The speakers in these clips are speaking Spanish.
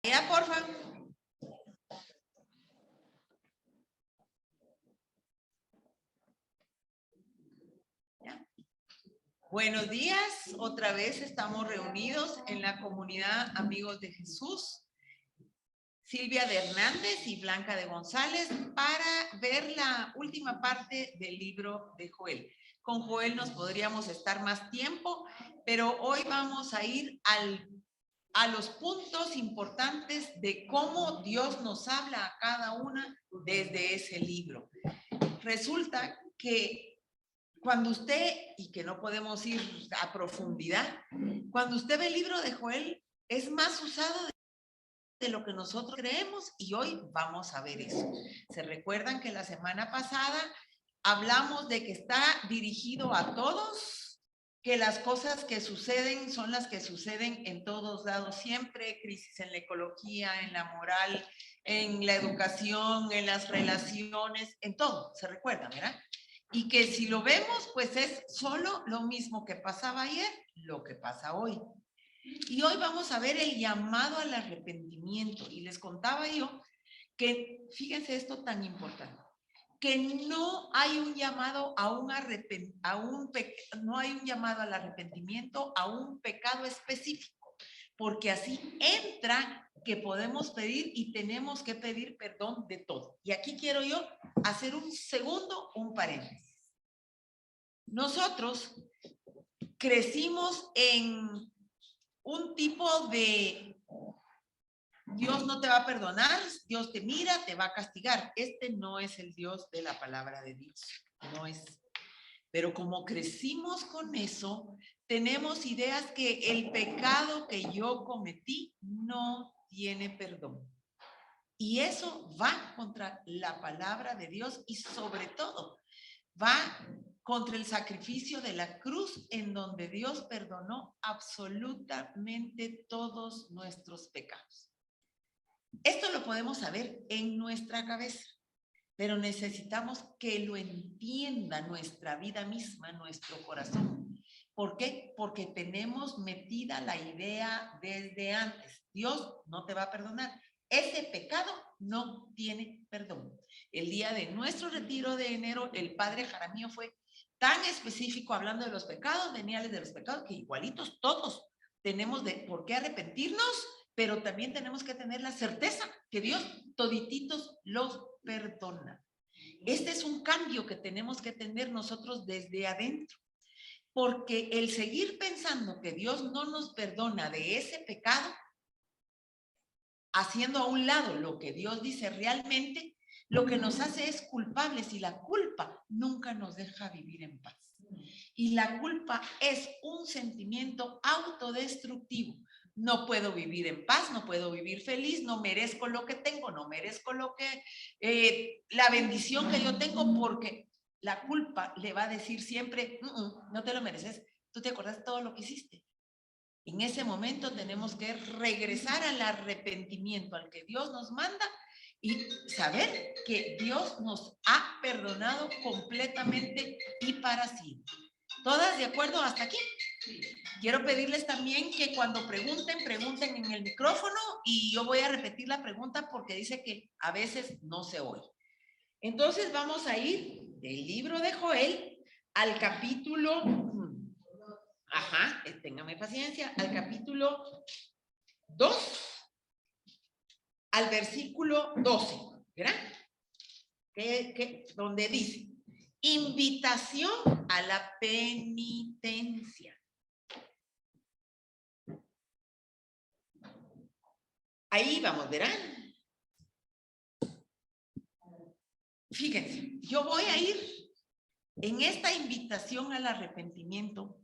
Ya, porfa. ¿Ya? Buenos días, otra vez estamos reunidos en la comunidad Amigos de Jesús, Silvia de Hernández y Blanca de González, para ver la última parte del libro de Joel. Con Joel nos podríamos estar más tiempo, pero hoy vamos a ir a los puntos importantes de cómo Dios nos habla a cada una desde ese libro. Resulta que cuando usted, y que no podemos ir a profundidad, cuando usted ve el libro de Joel, es más usado de lo que nosotros creemos, y hoy vamos a ver eso. ¿Se recuerdan que la semana pasada hablamos de que está dirigido a todos? Que las cosas que suceden son las que suceden en todos lados siempre, crisis en la ecología, en la moral, en la educación, en las relaciones, en todo, ¿se recuerdan, verdad? Y que si lo vemos, pues es solo lo mismo que pasaba ayer, lo que pasa hoy. Y hoy vamos a ver el llamado al arrepentimiento. Y les contaba yo que, fíjense esto tan importante, que no hay un llamado no hay un llamado al arrepentimiento a un pecado específico, porque así entra que podemos pedir y tenemos que pedir perdón de todo. Y aquí quiero yo hacer un paréntesis. Nosotros crecimos en un tipo de Dios no te va a perdonar, Dios te mira, te va a castigar. Este no es el Dios de la palabra de Dios, no es. Pero como crecimos con eso, tenemos ideas que el pecado que yo cometí no tiene perdón. Y eso va contra la palabra de Dios y sobre todo va contra el sacrificio de la cruz, en donde Dios perdonó absolutamente todos nuestros pecados. Esto lo podemos saber en nuestra cabeza, pero necesitamos que lo entienda nuestra vida misma, nuestro corazón. ¿Por qué? Porque tenemos metida la idea desde antes. Dios no te va a perdonar. Ese pecado no tiene perdón. El día de nuestro retiro de enero, el padre Jaramillo fue tan específico hablando de los pecados veniales, de los pecados, que igualitos todos tenemos de por qué arrepentirnos, pero también tenemos que tener la certeza que Dios todititos los perdona. Este es un cambio que tenemos que tener nosotros desde adentro, porque el seguir pensando que Dios no nos perdona de ese pecado, haciendo a un lado lo que Dios dice realmente, lo que nos hace es culpables, y la culpa nunca nos deja vivir en paz. Y la culpa es un sentimiento autodestructivo. No puedo vivir en paz, no puedo vivir feliz, no merezco lo que tengo, no merezco la bendición que yo tengo, porque la culpa le va a decir siempre, no te lo mereces, tú te acordás de todo lo que hiciste. En ese momento tenemos que regresar al arrepentimiento, al que Dios nos manda, y saber que Dios nos ha perdonado completamente y para siempre. ¿Todas de acuerdo hasta aquí? Quiero pedirles también que cuando pregunten en el micrófono, y yo voy a repetir la pregunta porque dice que a veces no se oye. Entonces vamos a ir del libro de Joel al capítulo, téngame paciencia, al capítulo 2, al versículo 12, ¿verdad? Donde dice, invitación a la penitencia. Ahí vamos, ¿verán? Fíjense, yo voy a ir en esta invitación al arrepentimiento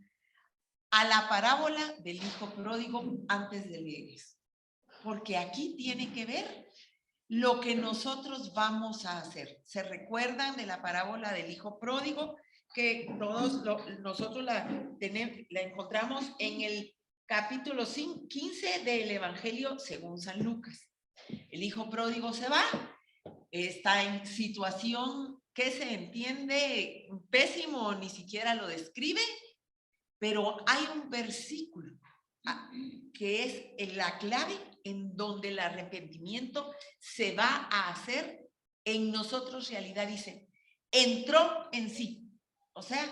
a la parábola del hijo pródigo antes de leer, porque aquí tiene que ver lo que nosotros vamos a hacer. ¿Se recuerdan de la parábola del hijo pródigo? Que todos nosotros la encontramos en el capítulo 15 del Evangelio según San Lucas. El hijo pródigo se va, está en situación que se entiende pésimo, ni siquiera lo describe, pero hay un versículo que es la clave en donde el arrepentimiento se va a hacer en nosotros realidad. Dice, entró en sí. O sea,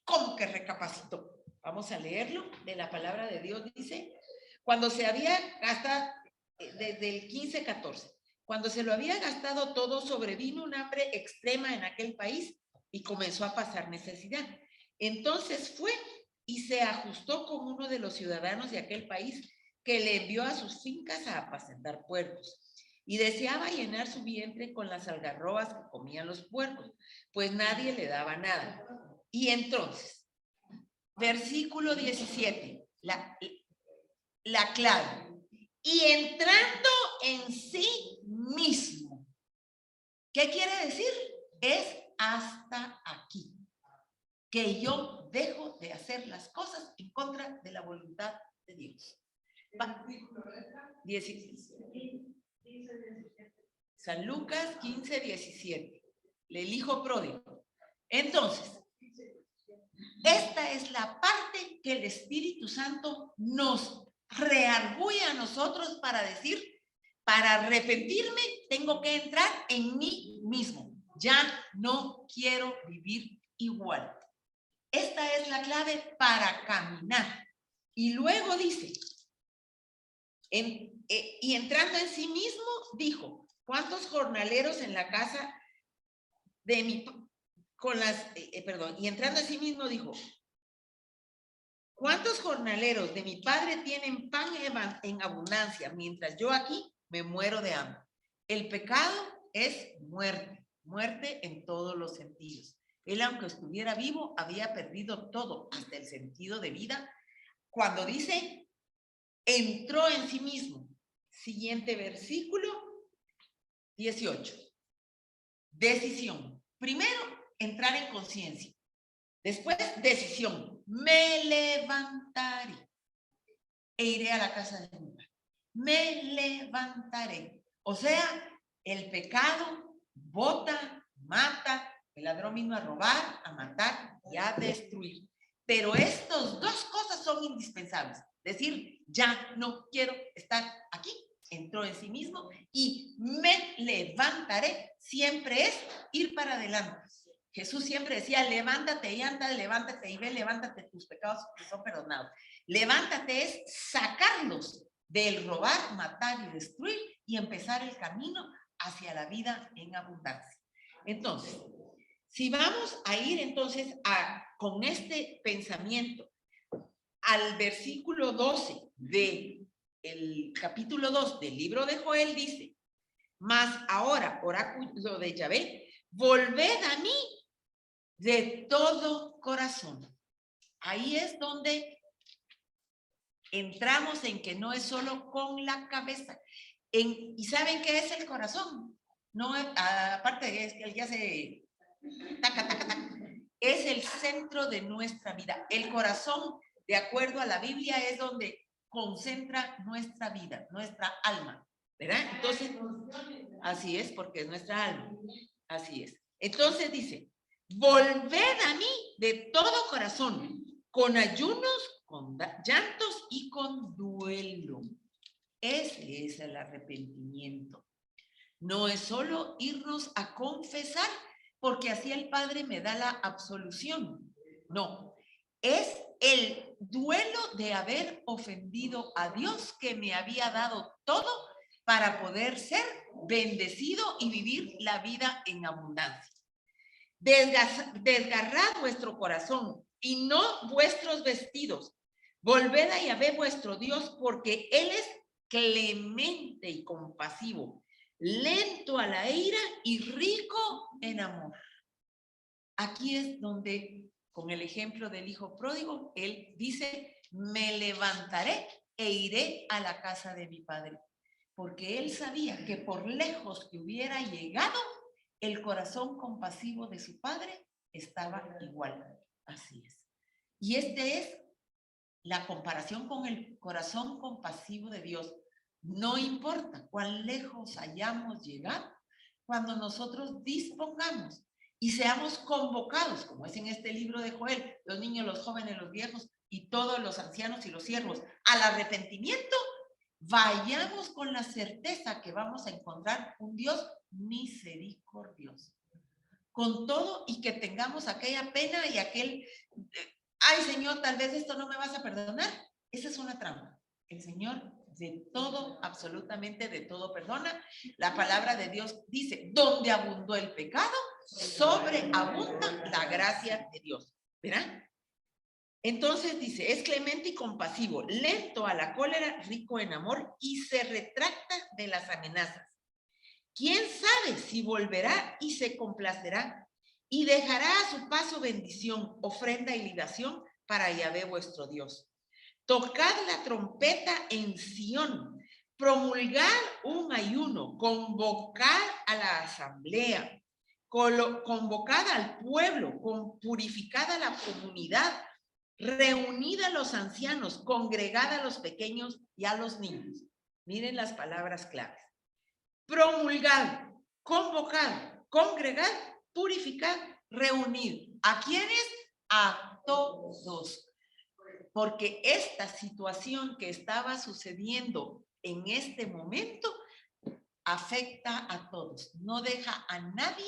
¿cómo que recapacitó? Vamos a leerlo de la palabra de Dios. Dice, cuando se había gastado, desde el 15:14, cuando se lo había gastado todo, sobrevino un hambre extrema en aquel país y comenzó a pasar necesidad. Entonces fue y se ajustó con uno de los ciudadanos de aquel país, que le envió a sus fincas a apacentar puercos. Y deseaba llenar su vientre con las algarrobas que comían los puercos, pues nadie le daba nada. Y entonces, versículo 17, la clave. Y entrando en sí mismo. ¿Qué quiere decir? Es hasta aquí. Que yo dejo de hacer las cosas en contra de la voluntad de Dios. San Lucas 15:17. El hijo pródigo. Entonces, esta es la parte que el Espíritu Santo nos reargulle a nosotros para decir, para arrepentirme, tengo que entrar en mí mismo. Ya no quiero vivir igual. Esta es la clave para caminar. Y luego dice, y entrando en sí mismo, dijo, ¿cuántos jornaleros en la casa de mi... y entrando en sí mismo dijo, ¿cuántos jornaleros de mi padre tienen pan en abundancia, mientras yo aquí me muero de hambre? El pecado es muerte, muerte en todos los sentidos. Él, aunque estuviera vivo, había perdido todo, hasta el sentido de vida. Cuando dice, entró en sí mismo. Siguiente versículo, 18. Decisión. Primero, entrar en conciencia. Después, decisión. Me levantaré e iré a la casa de mi padre. Me levantaré. O sea, el pecado bota, mata, el ladrón vino a robar, a matar y a destruir. Pero estas dos cosas son indispensables. Decir, ya no quiero estar aquí, entró en sí mismo, y me levantaré, siempre es ir para adelante. Jesús siempre decía, levántate y anda, levántate y ve, levántate, tus pecados que son perdonados. Levántate es sacarlos del robar, matar y destruir y empezar el camino hacia la vida en abundancia. Entonces, si vamos a ir entonces con este pensamiento al versículo 12 del capítulo 2 del libro de Joel, dice, mas ahora, oráculo de Yahvé, volved a mí de todo corazón. Ahí es donde entramos en que no es solo con la cabeza. ¿Y saben qué es el corazón? No, aparte de que ya se taca, taca, taca, es el centro de nuestra vida. El corazón, de acuerdo a la Biblia, es donde concentra nuestra vida, nuestra alma, ¿verdad? Entonces, así es, porque es nuestra alma. Así es. Entonces dice, volved a mí de todo corazón, con ayunos, con llantos y con duelo. Ese es el arrepentimiento. No es solo irnos a confesar, porque así el Padre me da la absolución. No, es el duelo de haber ofendido a Dios, que me había dado todo para poder ser bendecido y vivir la vida en abundancia. Desgarrad vuestro corazón y no vuestros vestidos. Volved a Yahvé vuestro Dios, porque Él es clemente y compasivo, lento a la ira y rico en amor. Aquí es donde, con el ejemplo del hijo pródigo, él dice, me levantaré e iré a la casa de mi padre, porque él sabía que por lejos que hubiera llegado, el corazón compasivo de su padre estaba igual. Así es. Y este es la comparación con el corazón compasivo de Dios. No importa cuán lejos hayamos llegado, cuando nosotros dispongamos y seamos convocados, como es en este libro de Joel, los niños, los jóvenes, los viejos y todos los ancianos y los siervos, al arrepentimiento, vayamos con la certeza que vamos a encontrar un Dios misericordioso. Con todo y que tengamos aquella pena y aquel, ay Señor, tal vez esto no me vas a perdonar. Esa es una trampa. El Señor de todo, absolutamente de todo perdona. La palabra de Dios dice, donde abundó el pecado, sobreabunda la gracia de Dios. ¿Verán? Entonces dice, es clemente y compasivo, lento a la cólera, rico en amor y se retracta de las amenazas. ¿Quién sabe si volverá y se complacerá y dejará a su paso bendición, ofrenda y libación para Yahvé vuestro Dios? Tocad la trompeta en Sión, promulgar un ayuno, convocar a la asamblea, convocad al pueblo, purificad a la comunidad, reunid a los ancianos, congregad a los pequeños y a los niños. Miren las palabras claves. Promulgar, convocar, congregar, purificar, reunir. ¿A quiénes? A todos. Porque esta situación que estaba sucediendo en este momento afecta a todos. No deja a nadie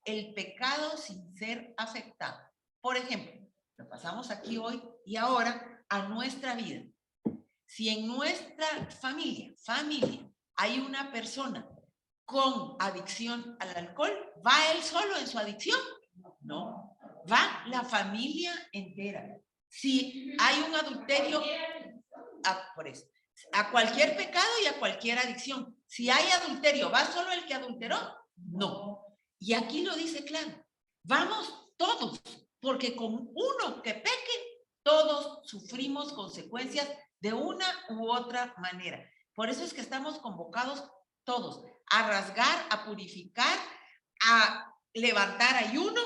el pecado sin ser afectado. Por ejemplo, lo pasamos aquí hoy y ahora a nuestra vida. Si en nuestra familia, hay una persona con adicción al alcohol, ¿va él solo en su adicción? No, va la familia entera. Si hay un adulterio, por eso, a cualquier pecado y a cualquier adicción. Si hay adulterio, ¿va solo el que adulteró? No. Y aquí lo dice claro, vamos todos, porque con uno que peque, todos sufrimos consecuencias de una u otra manera. Por eso es que estamos convocados todos a rasgar, a purificar, a levantar ayuno,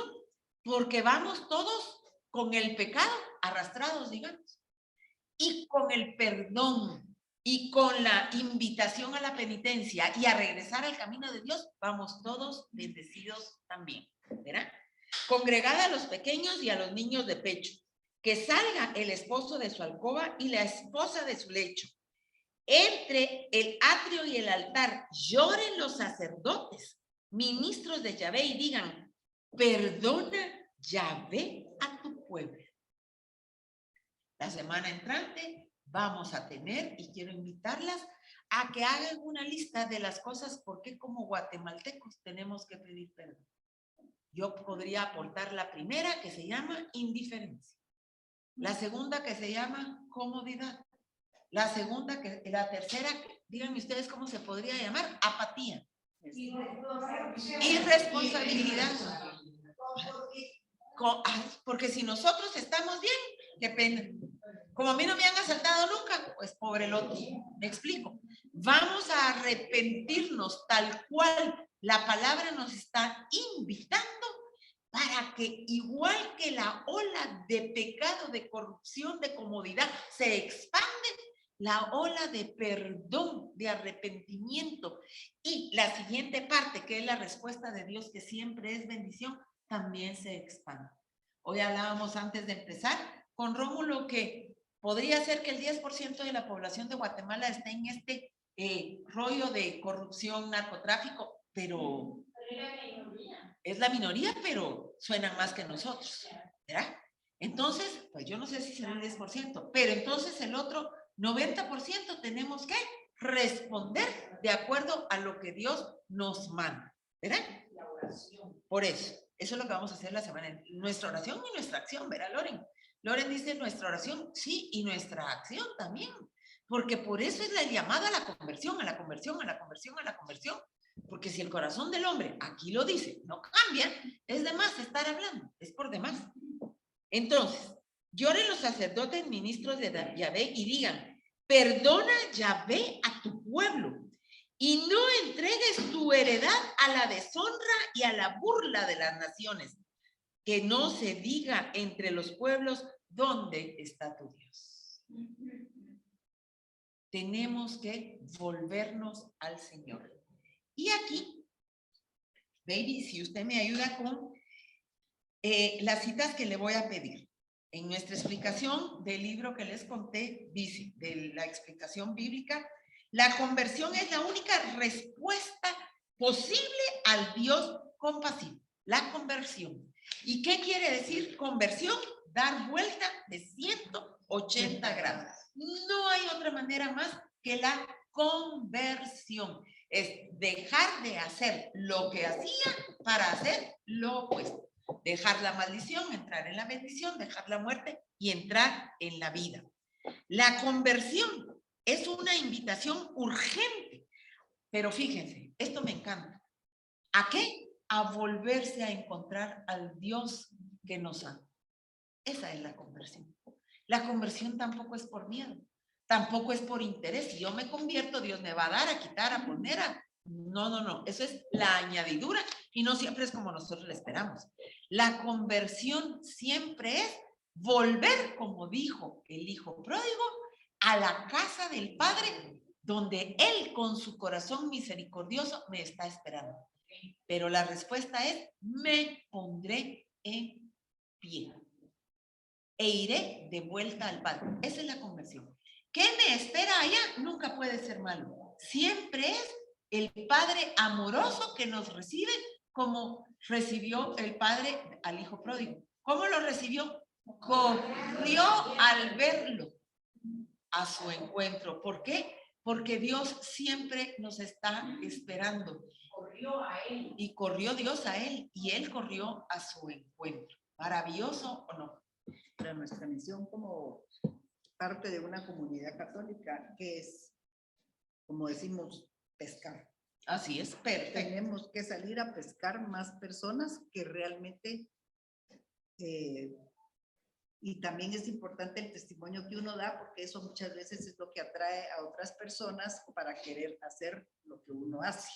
porque vamos todos con el pecado arrastrados, digamos, y con el perdón y con la invitación a la penitencia y a regresar al camino de Dios, vamos todos bendecidos también, ¿verdad? Congregad a los pequeños y a los niños de pecho, que salga el esposo de su alcoba y la esposa de su lecho. Entre el atrio y el altar lloren los sacerdotes, ministros de Yahvé, y digan, perdona Yahvé a tu pueblo. La semana entrante vamos a tener, y quiero invitarlas a que hagan una lista de las cosas por qué como guatemaltecos tenemos que pedir perdón. Yo podría aportar la primera, que se llama indiferencia. La segunda, que se llama comodidad. La tercera, díganme ustedes cómo se podría llamar, apatía. Irresponsabilidad. Porque si nosotros estamos bien, qué pena. Como a mí no me han asaltado nunca, pues pobre el otro. Me explico. Vamos a arrepentirnos tal cual la palabra nos está invitando, para que igual que la ola de pecado, de corrupción, de comodidad se expande, la ola de perdón, de arrepentimiento y la siguiente parte, que es la respuesta de Dios, que siempre es bendición, también se expande. Hoy hablábamos antes de empezar con Rómulo que podría ser que el 10% de la población de Guatemala esté en este rollo de corrupción, narcotráfico, pero es la minoría, pero suenan más que nosotros, ¿verdad? Entonces, pues yo no sé si será el 10%, pero entonces el otro 90% tenemos que responder de acuerdo a lo que Dios nos manda, ¿verdad? Por eso es lo que vamos a hacer la semana, nuestra oración y nuestra acción, ¿verdad, Loren? Loren dice nuestra oración, sí, y nuestra acción también, porque por eso es la llamada a la conversión, a la conversión, a la conversión, a la conversión. Porque si el corazón del hombre, aquí lo dice, no cambia, es de más estar hablando, es por demás. Entonces, lloren los sacerdotes ministros de Yahvé y digan, perdona Yahvé a tu pueblo y no entregues tu heredad a la deshonra y a la burla de las naciones. Que no se diga entre los pueblos, ¿dónde está tu Dios? Tenemos que volvernos al Señor. Y aquí, baby, si usted me ayuda con las citas que le voy a pedir. En nuestra explicación del libro que les conté, dice, de la explicación bíblica, La conversión es la única respuesta posible al Dios compasivo. La conversión. ¿Y qué quiere decir conversión? Dar vuelta de 180 grados. No hay otra manera más que la conversión. Es dejar de hacer lo que hacía para hacer lo opuesto. Dejar la maldición, entrar en la bendición, dejar la muerte y entrar en la vida. La conversión es una invitación urgente. Pero fíjense, esto me encanta. ¿A qué? A volverse a encontrar al Dios que nos ama. Esa es la conversión. La conversión tampoco es por miedo, tampoco es por interés. Si yo me convierto, Dios me va a dar, a quitar, a poner, a... No. Eso es la añadidura y no siempre es como nosotros le esperamos. La conversión siempre es volver, como dijo el hijo pródigo, a la casa del Padre, donde Él con su corazón misericordioso me está esperando. Pero la respuesta es, me pondré en pie e iré de vuelta al Padre. Esa es la conversión. ¿Qué me espera allá? Nunca puede ser malo. Siempre es el Padre amoroso que nos recibe como recibió el Padre al Hijo pródigo. ¿Cómo lo recibió? Corrió al verlo a su encuentro. ¿Por qué? Porque Dios siempre nos está esperando. Corrió a él. Y corrió Dios a él y él corrió a su encuentro. ¿Maravilloso o no? Para nuestra misión como parte de una comunidad católica, que es, como decimos, pescar. Así es, perfecto. Tenemos que salir a pescar más personas que realmente, y también es importante el testimonio que uno da, porque eso muchas veces es lo que atrae a otras personas para querer hacer lo que uno hace.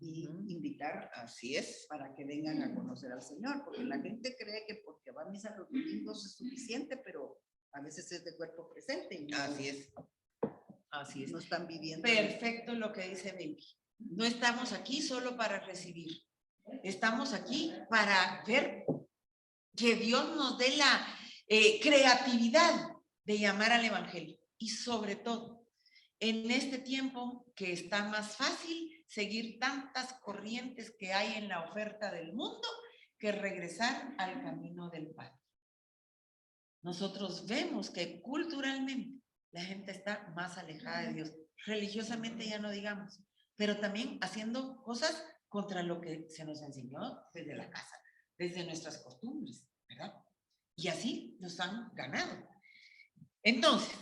Y invitar, así es, para que vengan a conocer al Señor, porque la gente cree que porque va a misa los domingos es suficiente, pero a veces es de cuerpo presente. Y no, así es. Así es. No están viviendo. Perfecto lo que dice Baby. No estamos aquí solo para recibir. Estamos aquí para ver que Dios nos dé la creatividad de llamar al Evangelio. Y sobre todo, en este tiempo que está más fácil seguir tantas corrientes que hay en la oferta del mundo que regresar al camino del Padre. Nosotros vemos que culturalmente la gente está más alejada de Dios. Religiosamente ya no digamos, pero también haciendo cosas contra lo que se nos enseñó desde la casa, desde nuestras costumbres, ¿verdad? Y así nos han ganado. Entonces,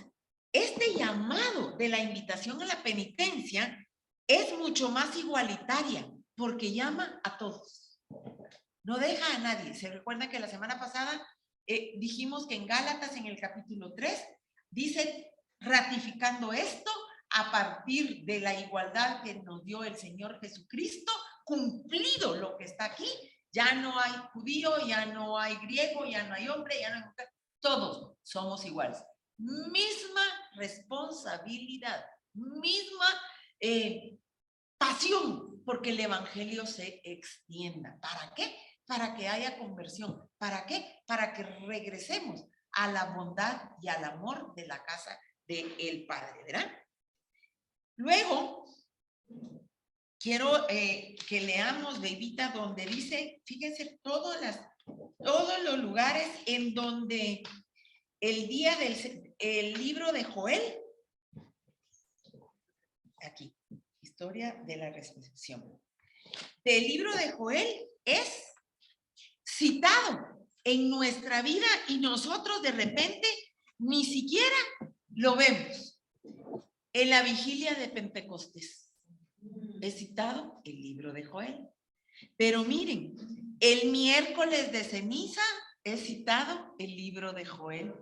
este llamado de la invitación a la penitencia es mucho más igualitaria porque llama a todos. No deja a nadie. ¿Se recuerda que la semana pasada dijimos que en Gálatas, en el capítulo 3, dice, ratificando esto, a partir de la igualdad que nos dio el Señor Jesucristo, cumplido lo que está aquí, ya no hay judío, ya no hay griego, ya no hay hombre, ya no hay mujer, todos somos iguales. Misma responsabilidad, misma pasión, porque el evangelio se extienda. ¿Para qué? Para que haya conversión. ¿Para qué? Para que regresemos a la bondad y al amor de la casa del Padre, ¿verdad? Luego, quiero que leamos, Bebita, donde dice, fíjense, todos los lugares en donde el día el libro de Joel, aquí, historia de la resurrección. El libro de Joel es citado en nuestra vida y nosotros de repente ni siquiera lo vemos. En la vigilia de Pentecostés es citado el libro de Joel. Pero miren, el miércoles de ceniza es citado el libro de Joel.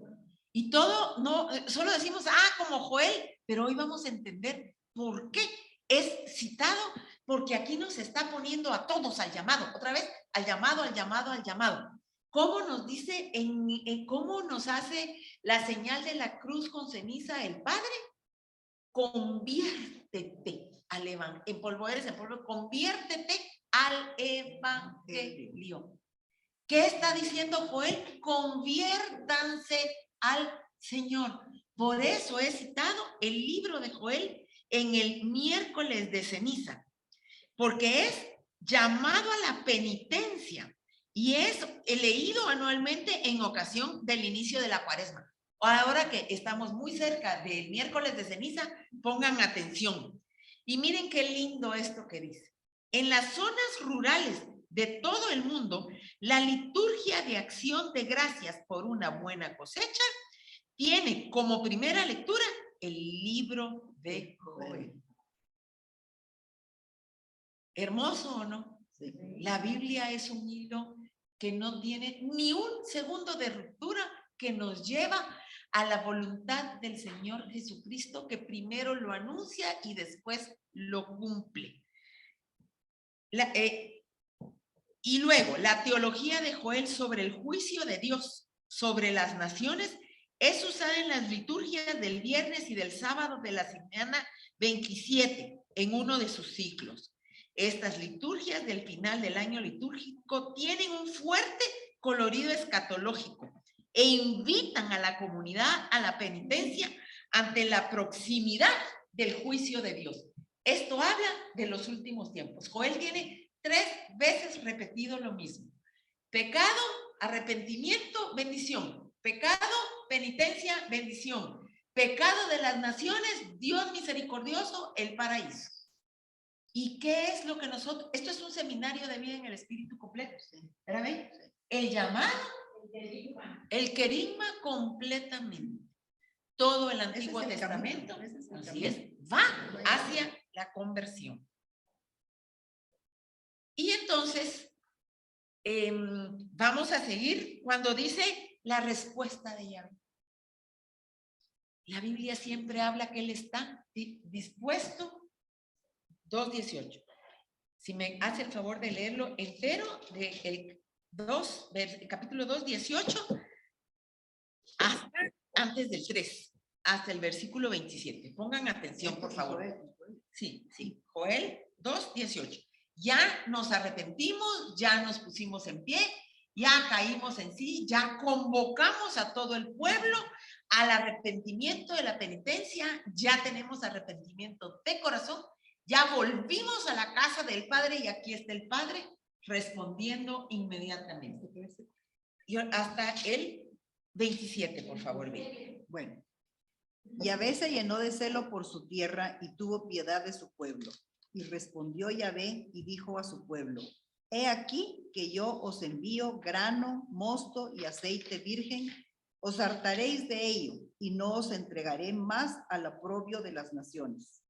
Y todo, no, solo decimos, como Joel, pero hoy vamos a entender por qué es citado, porque aquí nos está poniendo a todos al llamado, otra vez, al llamado, al llamado, al llamado. ¿Cómo nos dice, cómo nos hace la señal de la cruz con ceniza el Padre? Conviértete al evangelio, en polvo eres, en polvo, conviértete al evangelio. ¿Qué está diciendo Joel? Conviértanse al Señor. Por eso he citado el libro de Joel en el miércoles de ceniza, porque es llamado a la penitencia y es leído anualmente en ocasión del inicio de la Cuaresma. Ahora que estamos muy cerca del miércoles de ceniza, pongan atención. Y miren qué lindo esto que dice. En las zonas rurales de todo el mundo, la liturgia de acción de gracias por una buena cosecha tiene como primera lectura el libro de Joel. ¿Hermoso o no? Sí. La Biblia es un libro que no tiene ni un segundo de ruptura, que nos lleva a la voluntad del Señor Jesucristo, que primero lo anuncia y después lo cumple. Y luego, la teología de Joel sobre el juicio de Dios sobre las naciones es usada en las liturgias del viernes y del sábado de la semana 27 en uno de sus ciclos. Estas liturgias del final del año litúrgico tienen un fuerte colorido escatológico e invitan a la comunidad a la penitencia ante la proximidad del juicio de Dios. Esto habla de los últimos tiempos. Joel tiene 3 veces repetido lo mismo. Pecado, arrepentimiento, bendición. Pecado, penitencia, bendición. Pecado de las naciones, Dios misericordioso, el paraíso. ¿Y qué es lo que nosotros? Esto es un seminario de vida en el Espíritu completo. ¿Verdad? El llamado, el querigma completamente. Todo el Antiguo Testamento, así es, va hacia la conversión. Y entonces, vamos a seguir cuando dice la respuesta de Yahvé. La Biblia siempre habla que Él está dispuesto. 2:18. Si me hace el favor de leerlo entero, capítulo 2, 18, hasta antes del 3, hasta el versículo 27. Pongan atención, por favor. Sí, Joel 2, 18. Ya nos arrepentimos, ya nos pusimos en pie, ya caímos en sí, ya convocamos a todo el pueblo al arrepentimiento de la penitencia, ya tenemos arrepentimiento de corazón, ya volvimos a la casa del Padre y aquí está el Padre respondiendo inmediatamente. Y hasta el 27, por favor, bien. Bueno, Yahvé se llenó de celo por su tierra y tuvo piedad de su pueblo. Y respondió Yahvé y dijo a su pueblo: He aquí que yo os envío grano, mosto y aceite virgen. Os hartaréis de ello y no os entregaré más al oprobio de las naciones.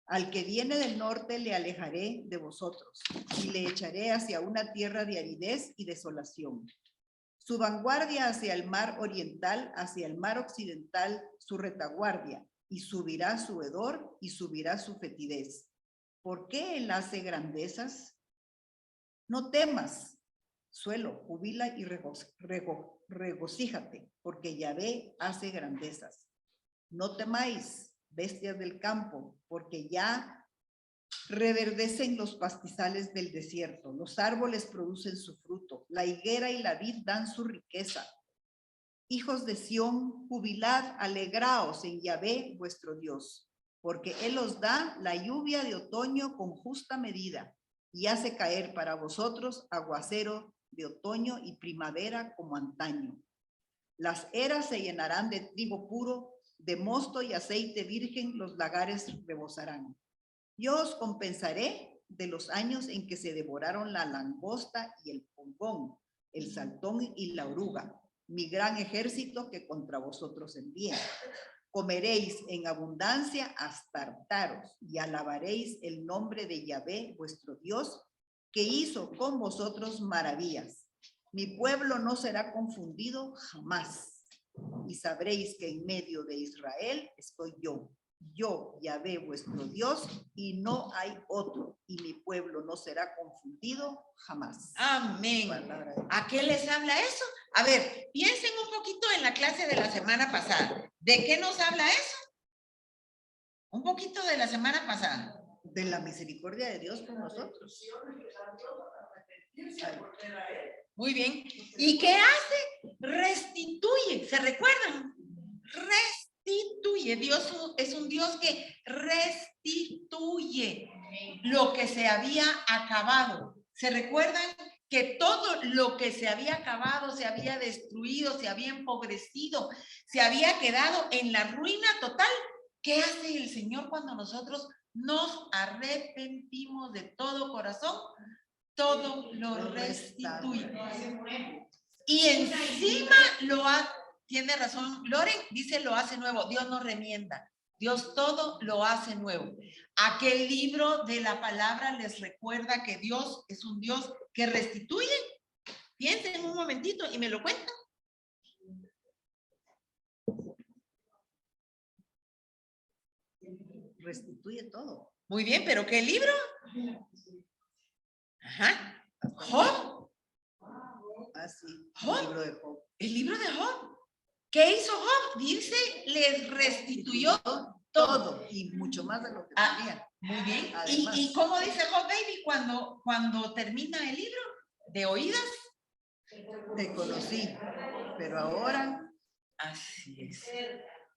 Al que viene del norte le alejaré de vosotros y le echaré hacia una tierra de aridez y desolación. Su vanguardia hacia el mar oriental, hacia el mar occidental, su retaguardia, y subirá su hedor y subirá su fetidez. ¿Por qué él hace grandezas? No temas, suelo, jubila y regocíjate, porque Yahvé hace grandezas. No temáis, bestias del campo, porque ya reverdecen los pastizales del desierto, los árboles producen su fruto, la higuera y la vid dan su riqueza. Hijos de Sión, jubilad, alegraos en Yahvé vuestro Dios, porque Él os da la lluvia de otoño con justa medida y hace caer para vosotros aguacero de otoño y primavera como antaño. Las eras se llenarán de trigo puro, de mosto y aceite virgen los lagares rebosarán. Yo os compensaré de los años en que se devoraron la langosta y el pongón, el saltón y la oruga, mi gran ejército que contra vosotros envié. Comeréis en abundancia hasta hartaros y alabaréis el nombre de Yahvé, vuestro Dios, que hizo con vosotros maravillas. Mi pueblo no será confundido jamás. Y sabréis que en medio de Israel estoy yo, Yahvé vuestro Dios, y no hay otro, y mi pueblo no será confundido jamás. Amén. ¿A qué les habla eso? A ver, piensen un poquito en la clase de la semana pasada. ¿De qué nos habla eso? Un poquito de la semana pasada. De la misericordia de Dios con nosotros. Muy bien. ¿Y qué hace? Restituye. ¿Se recuerdan? restituye. Dios es un Dios que restituye lo que se había acabado. ¿Se recuerdan que todo lo que se había acabado, se había destruido, se había empobrecido, se había quedado en la ruina total? ¿Qué hace el Señor cuando nosotros nos arrepentimos de todo corazón? Todo lo restituye. Y encima tiene razón Loren, dice lo hace nuevo. Dios no remienda. Dios todo lo hace nuevo. Aquel libro de la palabra les recuerda que Dios es un Dios que restituye. Piensen un momentito y me lo cuentan. Restituye todo. Muy bien, pero ¿qué libro? Ajá. Job. Así. Job. El libro de Job. El libro de Job. ¿Qué hizo Job? Dice, les restituyó todo. Y mucho más de lo que tenía. Muy bien. Además, ¿Y cómo dice Job, baby, cuando termina el libro? ¿De oídas? te conocí, pero ahora. Así es.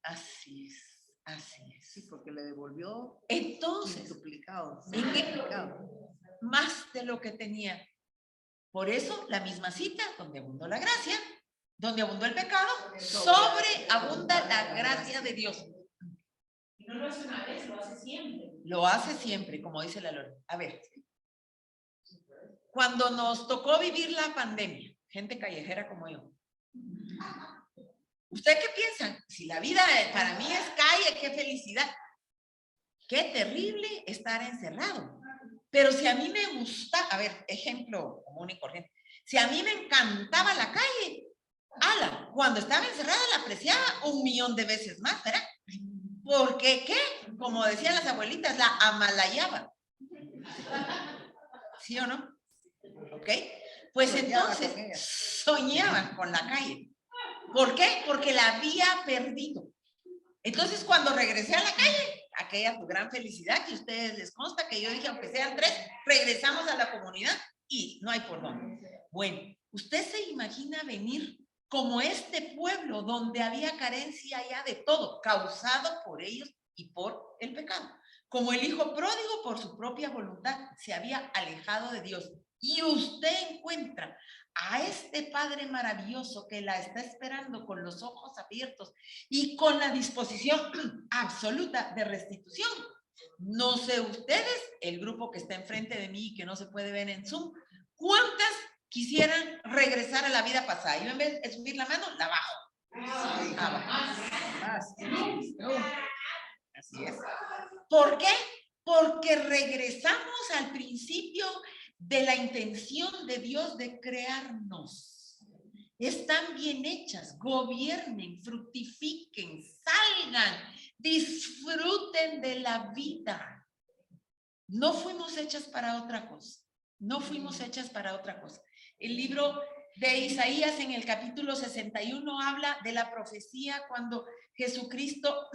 Así es. Así es. Sí, porque le devolvió. Entonces, duplicado. Más de lo que tenía. Por eso, la misma cita, donde abundó la gracia, donde abundó el pecado, sobreabunda la gracia de Dios. Y no lo hace una vez, lo hace siempre. Lo hace siempre, como dice la Lore. A ver, cuando nos tocó vivir la pandemia, gente callejera como yo, ¿usted qué piensa? Si la vida para mí es calle, qué felicidad. Qué terrible estar encerrado. Pero si a mí me gusta, a ver, ejemplo común y corriente, si a mí me encantaba la calle, cuando estaba encerrada la apreciaba 1,000,000 de veces más, ¿verdad? Porque, ¿qué? Como decían las abuelitas, la amalayaba. ¿Sí o no? ¿Ok? Pues entonces soñaba con la calle. ¿Por qué? Porque la había perdido. Entonces, cuando regresé a la calle, aquella tu gran felicidad que a ustedes les consta, que yo dije, aunque sean 3, regresamos a la comunidad y no hay por dónde. Bueno, ¿usted se imagina venir como este pueblo donde había carencia ya de todo, causado por ellos y por el pecado? Como el hijo pródigo, por su propia voluntad, se había alejado de Dios. Y usted encuentra a este Padre maravilloso que la está esperando con los ojos abiertos y con la disposición absoluta de restitución. No sé ustedes, el grupo que está enfrente de mí y que no se puede ver en Zoom, ¿cuántas quisieran regresar a la vida pasada? Yo en vez de subir la mano, la bajo. Así es. ¿Por qué? Porque regresamos al principio de la intención de Dios de crearnos. Están bien hechas, gobiernen, fructifiquen, salgan, disfruten de la vida. No fuimos hechas para otra cosa. No fuimos hechas para otra cosa. El libro de Isaías en el capítulo 61 habla de la profecía cuando Jesucristo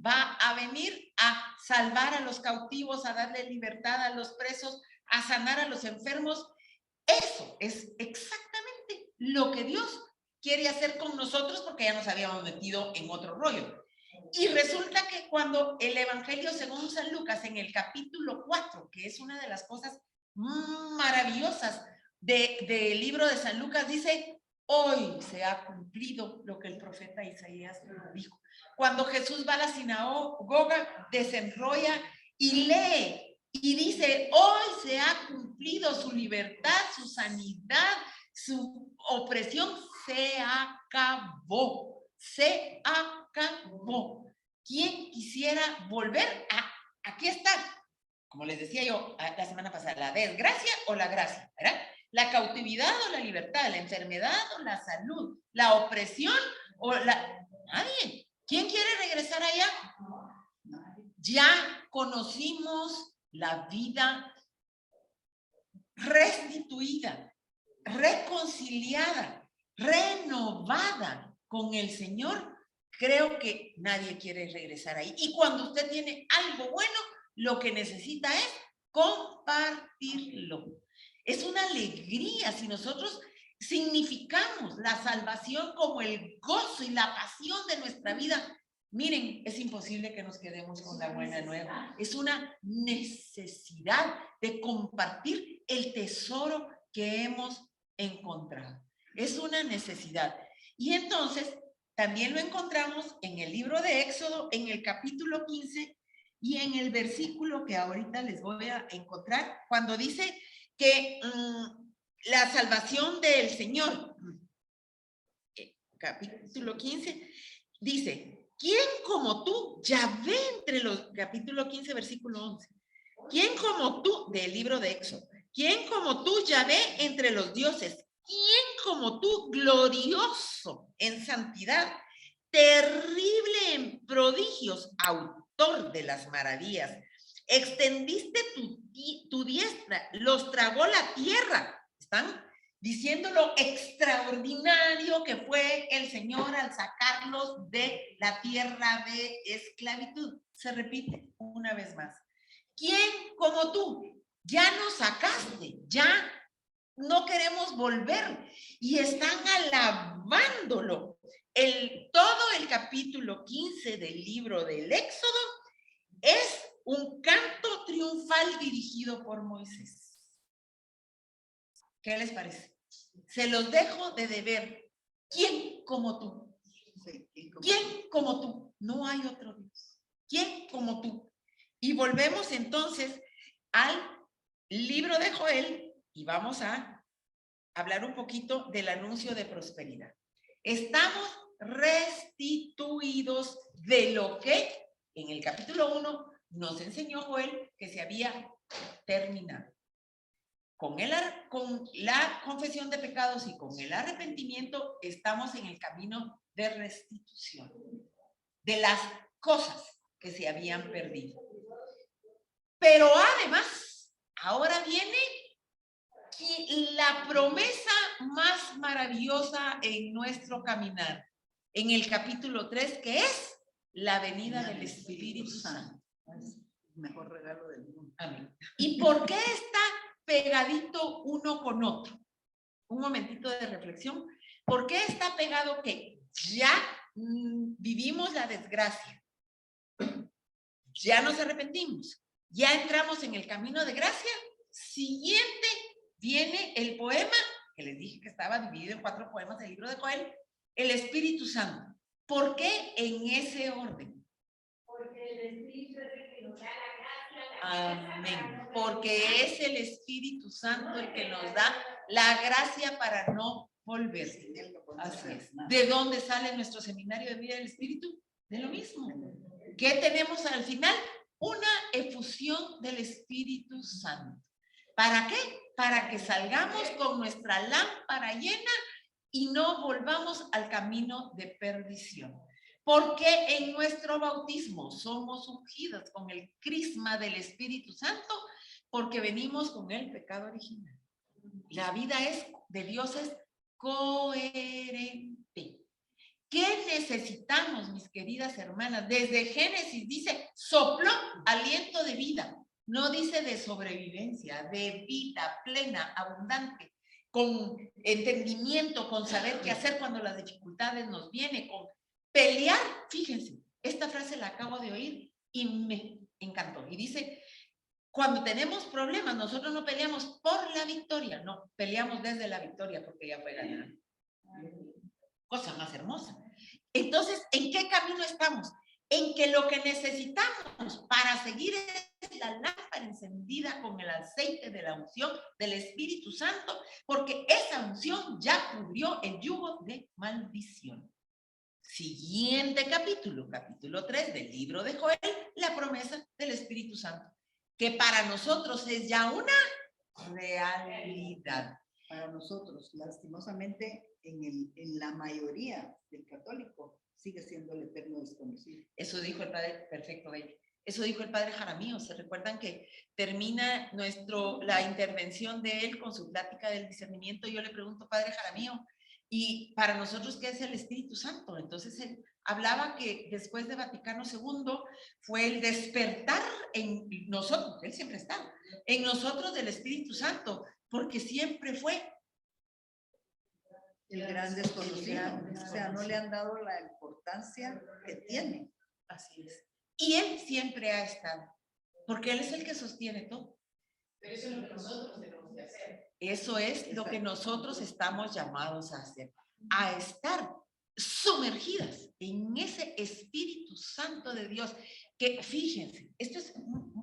va a venir a salvar a los cautivos, a darle libertad a los presos, a sanar a los enfermos. Eso es exactamente lo que Dios quiere hacer con nosotros porque ya nos habíamos metido en otro rollo. Y resulta que cuando el Evangelio según San Lucas en el capítulo 4, que es una de las cosas maravillosas del libro de San Lucas, dice, hoy se ha cumplido lo que el profeta Isaías dijo. Cuando Jesús va a la sinagoga, desenrolla y lee y dice, hoy se ha cumplido su libertad, su sanidad, su opresión se acabó. Se acabó. ¿Quién quisiera volver aquí está? Como les decía yo la semana pasada, la desgracia o la gracia, ¿verdad? La cautividad o la libertad, la enfermedad o la salud, la opresión o la... Nadie. ¿Quién quiere regresar allá? Ya conocimos la vida restituida, reconciliada, renovada con el Señor. Creo que nadie quiere regresar ahí. Y cuando usted tiene algo bueno, lo que necesita es compartirlo. Es una alegría si nosotros significamos la salvación como el gozo y la pasión de nuestra vida. Miren, es imposible que nos quedemos con la buena nueva. Es una necesidad de compartir el tesoro que hemos encontrado. Es una necesidad. Y entonces, también lo encontramos en el libro de Éxodo, en el capítulo 15 y en el versículo que ahorita les voy a encontrar, cuando dice que la salvación del Señor, capítulo 15, dice, ¿quién como tú, Yahvé entre los, capítulo 15, versículo 11, ¿quién como tú, del libro de Éxodo, quién como tú, Yahvé entre los dioses, quién como tú, glorioso en santidad, terrible en prodigios, autor de las maravillas, extendiste tu diestra, los tragó la tierra, ¿están? Diciendo lo extraordinario que fue el Señor al sacarlos de la tierra de esclavitud. Se repite una vez más. ¿Quién como tú? Ya nos sacaste, ya no queremos volver. Y están alabándolo. Todo el capítulo 15 del libro del Éxodo es un canto triunfal dirigido por Moisés. ¿Qué les parece? Se los dejo de deber. ¿Quién como tú? ¿Quién como tú? No hay otro Dios. ¿Quién como tú? Y volvemos entonces al libro de Joel y vamos a hablar un poquito del anuncio de prosperidad. Estamos restituidos de lo que en el capítulo 1 nos enseñó Joel que se había terminado. Con la confesión de pecados y con el arrepentimiento estamos en el camino de restitución de las cosas que se habían perdido. Pero además, ahora viene la promesa más maravillosa en nuestro caminar, en el capítulo 3, que es la venida del Espíritu Santo. Mejor regalo del mundo. Amén. ¿Y por qué está pegadito uno con otro? Un momentito de reflexión. ¿Por qué está pegado que ya vivimos la desgracia? Ya nos arrepentimos. Ya entramos en el camino de gracia. Siguiente viene el poema, que les dije que estaba dividido en 4 poemas del libro de Joel, el Espíritu Santo. ¿Por qué en ese orden? Porque el Espíritu es el que nos da la gracia. Amén. Porque es el Espíritu Santo el que nos da la gracia para no volver. Así es. ¿De dónde sale nuestro seminario de vida del Espíritu? De lo mismo. ¿Qué tenemos al final? Una efusión del Espíritu Santo. ¿Para qué? Para que salgamos con nuestra lámpara llena y no volvamos al camino de perdición. Porque en nuestro bautismo somos ungidos con el crisma del Espíritu Santo, porque venimos con el pecado original. La vida de Dios es coherente. ¿Qué necesitamos, mis queridas hermanas? Desde Génesis dice, sopló aliento de vida. No dice de sobrevivencia, de vida plena, abundante, con entendimiento, con saber qué hacer cuando las dificultades nos vienen, con pelear. Fíjense, esta frase la acabo de oír y me encantó. Y dice, cuando tenemos problemas, nosotros no peleamos por la victoria, no, peleamos desde la victoria porque ya fue ganada. Cosa más hermosa. Entonces, ¿en qué camino estamos? En que lo que necesitamos para seguir es la lámpara encendida con el aceite de la unción del Espíritu Santo, porque esa unción ya cubrió el yugo de maldición. Siguiente capítulo, capítulo 3 del libro de Joel, la promesa del Espíritu Santo, que para nosotros es ya una realidad. Para nosotros, lastimosamente, en la mayoría del católico, sigue siendo el eterno desconocido. Eso dijo el padre, perfecto, Bella. Eso dijo el padre Jaramillo. ¿Se recuerdan que termina la intervención de él con su plática del discernimiento? Yo le pregunto, padre Jaramillo, ¿y para nosotros qué es el Espíritu Santo? Entonces él hablaba que después de Vaticano II fue el despertar en nosotros, él siempre está, en nosotros del Espíritu Santo, porque siempre fue el gran desconocido. O sea, no le han dado la importancia que tiene. Así es. Y Él siempre ha estado, porque Él es el que sostiene todo. Pero eso es lo que nosotros tenemos que hacer. Eso es lo que nosotros estamos llamados a hacer, a estar sumergidas en ese Espíritu Santo de Dios, que fíjense, esto es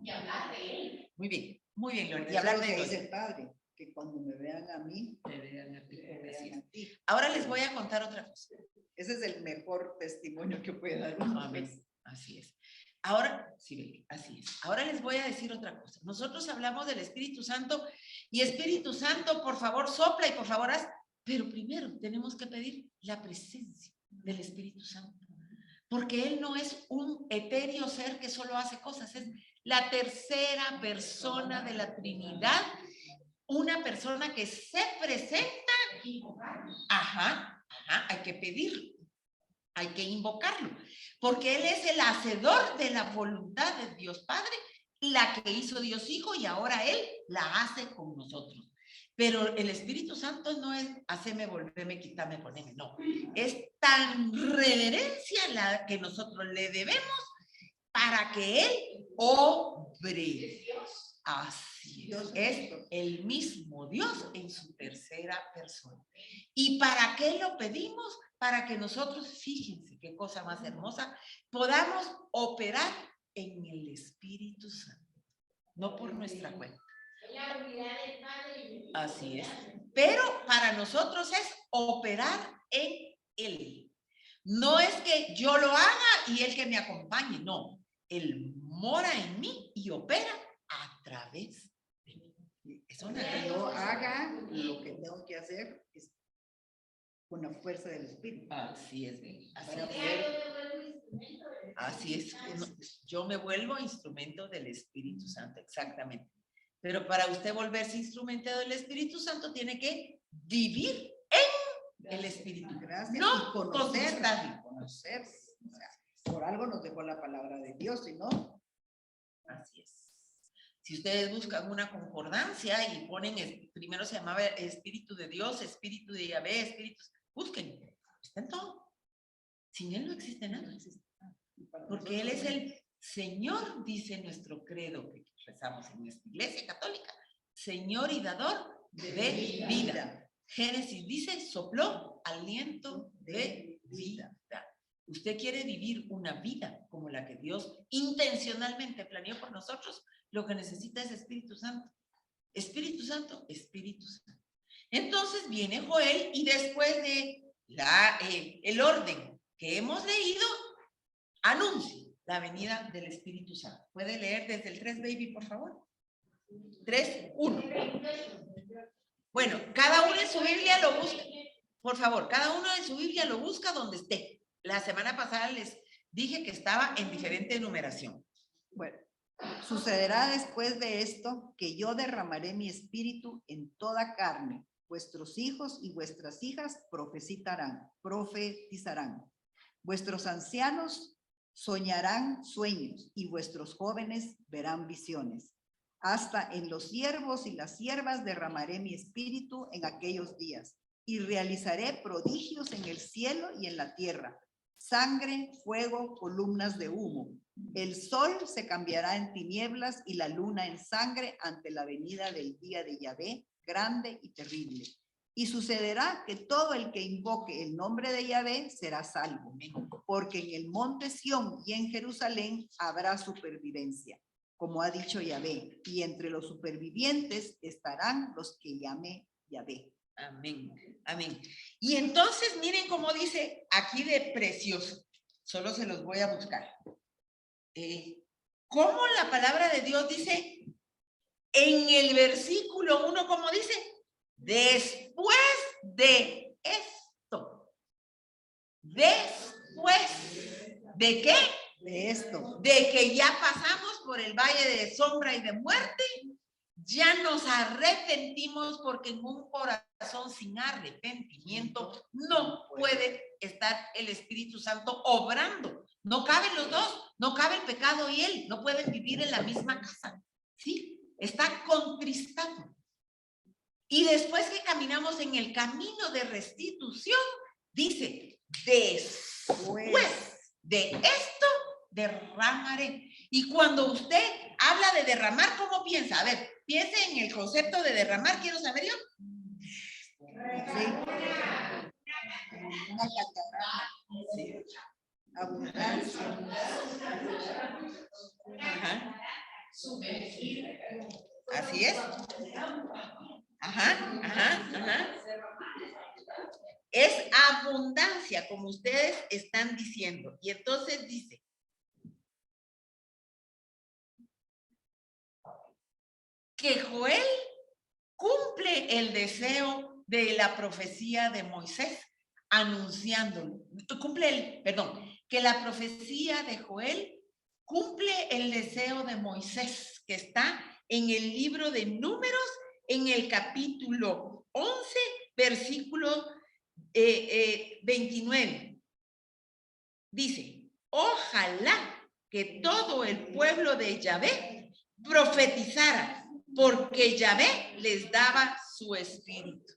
Y hablar de Él. muy bien, Gloria, Por y eso hablar lo de que Dios. dice el Padre, que cuando me vean a mí, Me vean a ti, me así vean es. a ti. Ahora les voy a contar otra cosa. Ese es el mejor testimonio que puede dar uno. Amén. Así es. Ahora, sí, así es. Ahora les voy a decir otra cosa. Nosotros hablamos del Espíritu Santo y Espíritu Santo, por favor, sopla y por favor haz. Pero primero tenemos que pedir la presencia del Espíritu Santo. Porque Él no es un etéreo ser que solo hace cosas. Es la tercera persona de la Trinidad. Una persona que se presenta. Ajá, hay que pedirlo. Hay que invocarlo, porque Él es el hacedor de la voluntad de Dios Padre, la que hizo Dios Hijo y ahora Él la hace con nosotros. Pero el Espíritu Santo no es haceme, volverme, quitarme, ponerme, no. Es tan reverencia la que nosotros le debemos para que Él obre. Así es el mismo Dios en su tercera persona. ¿Y para qué lo pedimos? Para que nosotros, fíjense qué cosa más hermosa, podamos operar en el Espíritu Santo, no por nuestra cuenta. Así es. Pero para nosotros es operar en Él. No es que yo lo haga y Él que me acompañe, no. Él mora en mí y opera a través de mí. Eso no Que yo haga lo que tengo que hacer es con la fuerza del Espíritu. Así es. Para poder, Así es. Yo me vuelvo instrumento del Espíritu Santo, exactamente. Pero para usted volverse instrumento del Espíritu Santo tiene que vivir en el Espíritu. gracias, No y conocer. conquistarlo. O sea, por algo nos dejó la palabra de Dios, y no. Así es. Si ustedes buscan una concordancia y ponen, primero se llamaba Espíritu de Dios, Espíritu de Yahvé, Espíritus, busquen, está en todo. Sin Él no existe nada. Porque Él es el Señor, dice nuestro credo que rezamos en nuestra iglesia católica, Señor y dador de vida. Génesis dice, sopló aliento de vida. Usted quiere vivir una vida como la que Dios intencionalmente planeó por nosotros, lo que necesita es Espíritu Santo. Espíritu Santo, Espíritu Santo. Entonces viene Joel y después de el orden que hemos leído, anuncia la venida del Espíritu Santo. ¿Puede leer desde el 3, baby, por favor? 3, 1. Bueno, cada uno en su Biblia lo busca. Por favor, cada uno en su Biblia lo busca donde esté. La semana pasada les dije que estaba en diferente numeración. Bueno, sucederá después de esto que yo derramaré mi espíritu en toda carne. Vuestros hijos y vuestras hijas profetizarán. Vuestros ancianos soñarán sueños y vuestros jóvenes verán visiones. Hasta en los siervos y las siervas derramaré mi espíritu en aquellos días y realizaré prodigios en el cielo y en la tierra. Sangre, fuego, columnas de humo. El sol se cambiará en tinieblas y la luna en sangre ante la venida del día de Yahvé, grande y terrible. Y sucederá que todo el que invoque el nombre de Yahvé será salvo, porque en el monte Sión y en Jerusalén habrá supervivencia, como ha dicho Yahvé, y entre los supervivientes estarán los que llame Yahvé. Amén, amén. Y entonces miren cómo dice aquí de precioso. Solo se los voy a buscar. ¿Cómo la palabra de Dios dice en el versículo 1, cómo dice? Después de esto. Después. ¿De qué? De esto. De que ya pasamos por el valle de sombra y de muerte. Ya nos arrepentimos porque en un corazón sin arrepentimiento no puede estar el Espíritu Santo obrando. No caben los dos, no cabe el pecado y él, no pueden vivir en la misma casa. ¿Sí? Está contristado. Y después que caminamos en el camino de restitución, dice, después de esto, derramaré. Y cuando usted habla de derramar, ¿cómo piensa? A ver, piense en el concepto de derramar, quiero saber yo. Sí. Una catarata. Sí. Abundancia. Ajá. Así es. Ajá, ajá, ajá. Es abundancia, como ustedes están diciendo. Y entonces dice, que Joel cumple el deseo de la profecía de Moisés, anunciándolo. Que la profecía de Joel cumple el deseo de Moisés, que está en el libro de Números, en el capítulo 11, versículo 29. Dice, ojalá que todo el pueblo de Yahvé profetizara, porque Yahvé les daba su espíritu.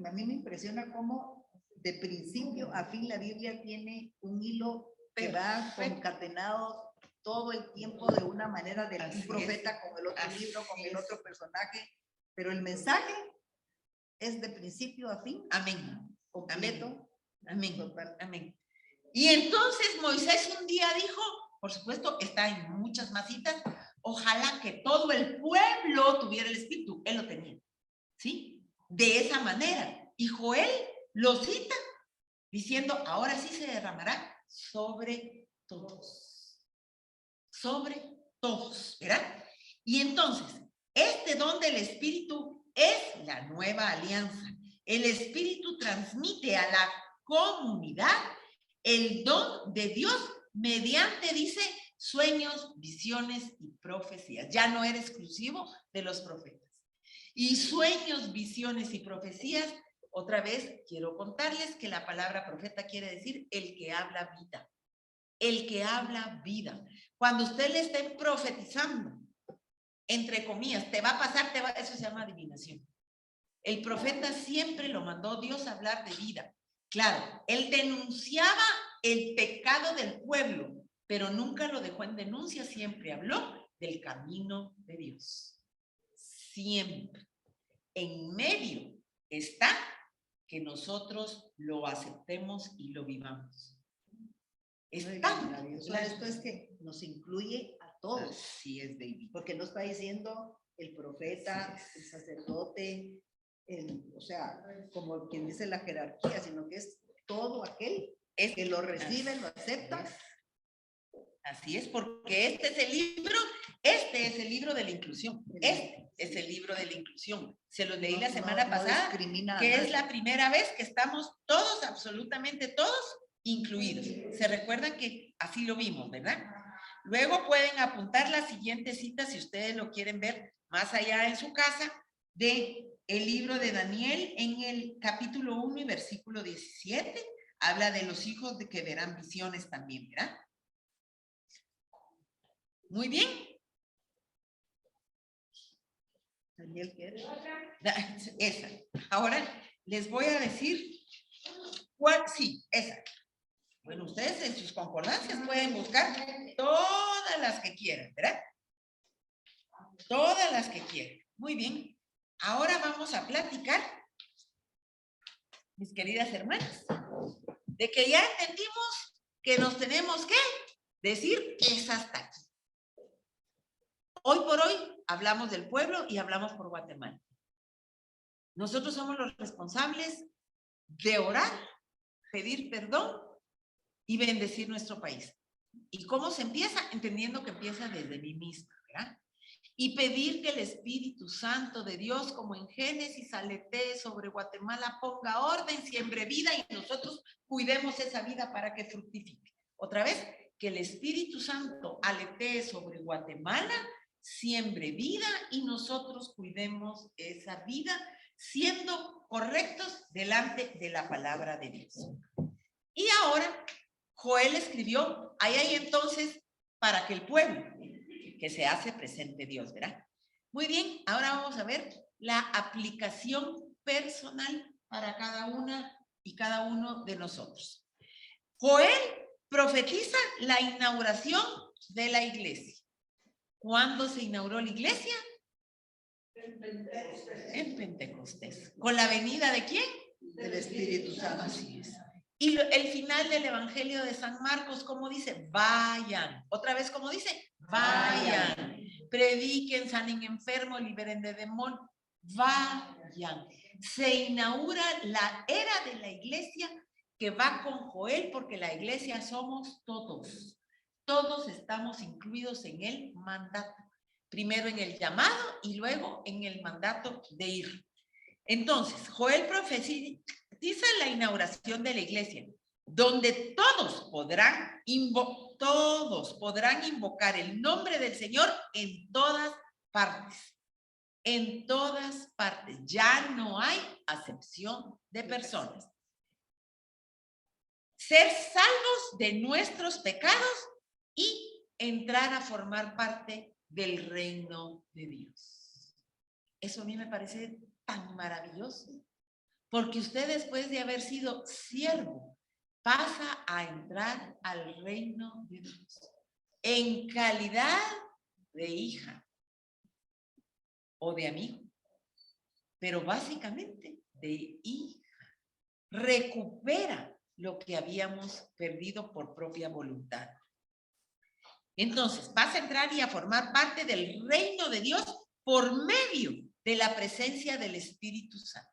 A mí me impresiona cómo de principio a fin la Biblia tiene un hilo que va concatenado todo el tiempo de una manera de un profeta con el otro libro, con el otro personaje, pero el mensaje es de principio a fin. Amén. Completo. Amén. Total. Amén. Y entonces Moisés un día dijo, por supuesto, está en muchas más citas, ojalá que todo el pueblo tuviera el espíritu. Él lo tenía, ¿sí? De esa manera. Y Joel lo cita diciendo, ahora sí se derramará sobre todos. Sobre todos, ¿verdad? Y entonces, este don del espíritu es la nueva alianza. El espíritu transmite a la comunidad el don de Dios mediante, dice, sueños, visiones y profecías. Ya no era exclusivo de los profetas. Y sueños, visiones y profecías, otra vez quiero contarles que la palabra profeta quiere decir el que habla vida. El que habla vida. Cuando usted le esté profetizando, entre comillas, te va a pasar, eso se llama adivinación. El profeta siempre lo mandó Dios a hablar de vida. Claro, él denunciaba el pecado del pueblo, pero nunca lo dejó en denuncia, siempre habló del camino de Dios. Siempre. En medio está que nosotros lo aceptemos y lo vivamos. Es tan maravilloso. Esto es que nos incluye a todos. Así es, David. Porque no está diciendo el profeta, el sacerdote, o sea, como quien dice la jerarquía, sino que es todo aquel que lo recibe, lo acepta. Así es, porque este es el libro de la inclusión. Este es el libro de la inclusión. Se los leí la semana pasada, que es la primera vez que estamos todos, absolutamente todos, incluidos. Se recuerdan que así lo vimos, ¿verdad? Luego pueden apuntar la siguiente cita, si ustedes lo quieren ver más allá en su casa, de el libro de Daniel en el capítulo 1 y versículo 17. Habla de los hijos de que verán visiones también, ¿verdad? Muy bien. Daniel, ¿qué eres? Esa. Ahora les voy a decir cuál, sí, esa. Bueno, ustedes en sus concordancias pueden buscar todas las que quieran, ¿verdad? Todas las que quieran. Muy bien. Ahora vamos a platicar, mis queridas hermanas, de que ya entendimos que nos tenemos que decir esas taxas. Hoy por hoy hablamos del pueblo y hablamos por Guatemala. Nosotros somos los responsables de orar, pedir perdón y bendecir nuestro país. ¿Y cómo se empieza? Entendiendo que empieza desde mí misma, ¿verdad? Y pedir que el Espíritu Santo de Dios, como en Génesis, aletee sobre Guatemala, ponga orden, siembre vida y nosotros cuidemos esa vida para que fructifique. Otra vez, que el Espíritu Santo aletee sobre Guatemala, siembre vida y nosotros cuidemos esa vida siendo correctos delante de la palabra de Dios. Y ahora, Joel escribió, ahí hay entonces para que el pueblo, que se hace presente Dios, ¿verdad? Muy bien, ahora vamos a ver la aplicación personal para cada una y cada uno de nosotros. Joel profetiza la inauguración de la iglesia. ¿Cuándo se inauguró la iglesia? En Pentecostés. ¿Con la venida de quién? Del Espíritu Santo. Así es. Y el final del Evangelio de San Marcos, ¿cómo dice? Vayan. Otra vez, ¿cómo dice? Vayan. Prediquen, sanen enfermos, liberen de demonios. Vayan. Se inaugura la era de la iglesia que va con Joel, porque la iglesia somos todos. Todos estamos incluidos en el mandato. Primero en el llamado y luego en el mandato de ir. Entonces, Joel profetiza la inauguración de la iglesia, donde todos podrán invocar el nombre del Señor en todas partes. En todas partes. Ya no hay acepción de personas. Ser salvos de nuestros pecados y entrar a formar parte del reino de Dios. Eso a mí me parece tan maravilloso, porque usted, después de haber sido siervo, pasa a entrar al reino de Dios en calidad de hija o de amigo, pero básicamente de hija. Recupera lo que habíamos perdido por propia voluntad. Entonces, vas a entrar y a formar parte del reino de Dios por medio de la presencia del Espíritu Santo.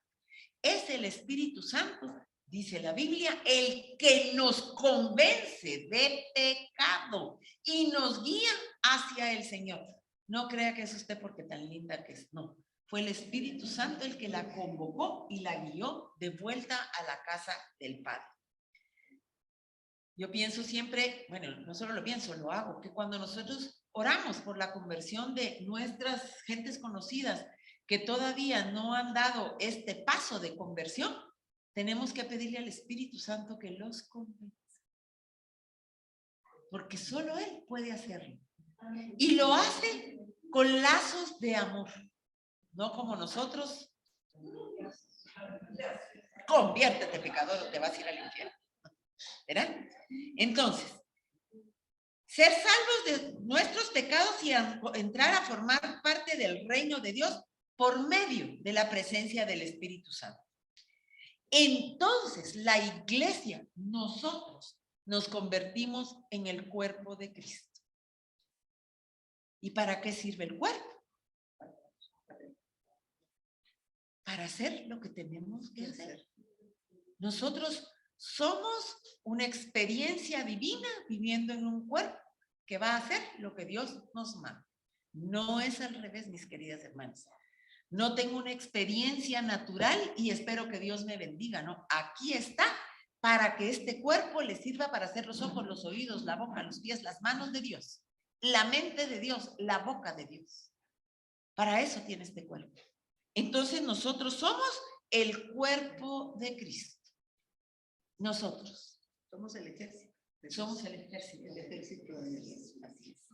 Es el Espíritu Santo, dice la Biblia, el que nos convence de pecado y nos guía hacia el Señor. No crea que es usted porque tan linda que es, no. Fue el Espíritu Santo el que la convocó y la guió de vuelta a la casa del Padre. Yo pienso siempre, bueno, no solo lo pienso, lo hago, que cuando nosotros oramos por la conversión de nuestras gentes conocidas que todavía no han dado este paso de conversión, tenemos que pedirle al Espíritu Santo que los convenza. Porque solo Él puede hacerlo. Y lo hace con lazos de amor. No como nosotros. Conviértete, pecador, o te vas a ir al infierno. ¿Verdad? Entonces, ser salvos de nuestros pecados y entrar a formar parte del reino de Dios por medio de la presencia del Espíritu Santo. Entonces, la iglesia, nosotros, nos convertimos en el cuerpo de Cristo. ¿Y para qué sirve el cuerpo? Para hacer lo que tenemos que hacer. Nosotros somos una experiencia divina viviendo en un cuerpo que va a hacer lo que Dios nos manda. No es al revés, mis queridas hermanas. No tengo una experiencia natural y espero que Dios me bendiga, ¿no? Aquí está para que este cuerpo le sirva para hacer los ojos, los oídos, la boca, los pies, las manos de Dios, la mente de Dios, la boca de Dios. Para eso tiene este cuerpo. Entonces nosotros somos el cuerpo de Cristo. Nosotros Somos el ejército. somos el ejército de Dios. Así es.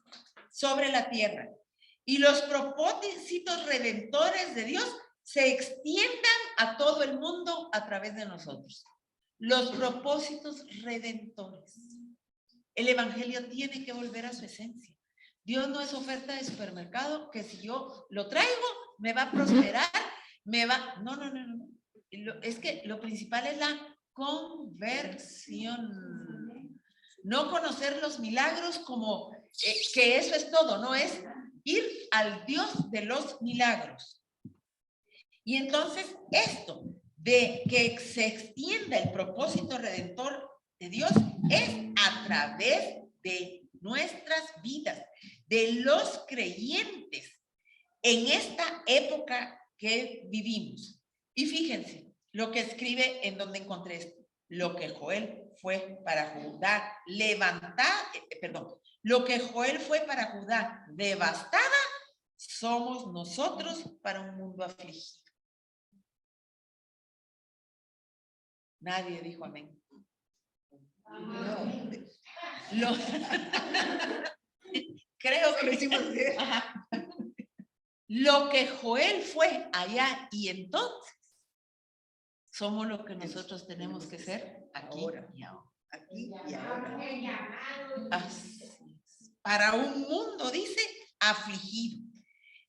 Sobre la tierra. Y los propósitos redentores de Dios se extiendan a todo el mundo a través de nosotros. Los propósitos redentores. El evangelio tiene que volver a su esencia. Dios no es oferta de supermercado que si yo lo traigo me va a prosperar, me va... No. Es que lo principal es la conversión. No conocer los milagros como que eso es todo, no es ir al Dios de los milagros. Y entonces esto de que se extienda el propósito redentor de Dios es a través de nuestras vidas, de los creyentes en esta época que vivimos. Y fíjense lo que escribe en donde encontré esto. Lo que Joel fue para Judá lo que Joel fue para Judá devastada, somos nosotros para un mundo afligido. Nadie dijo amén. No. Creo que lo hicimos bien. Lo que Joel fue allá y entonces somos lo que nosotros tenemos que ser aquí y ahora. aquí y ahora. Así es. Para un mundo, dice, afligido.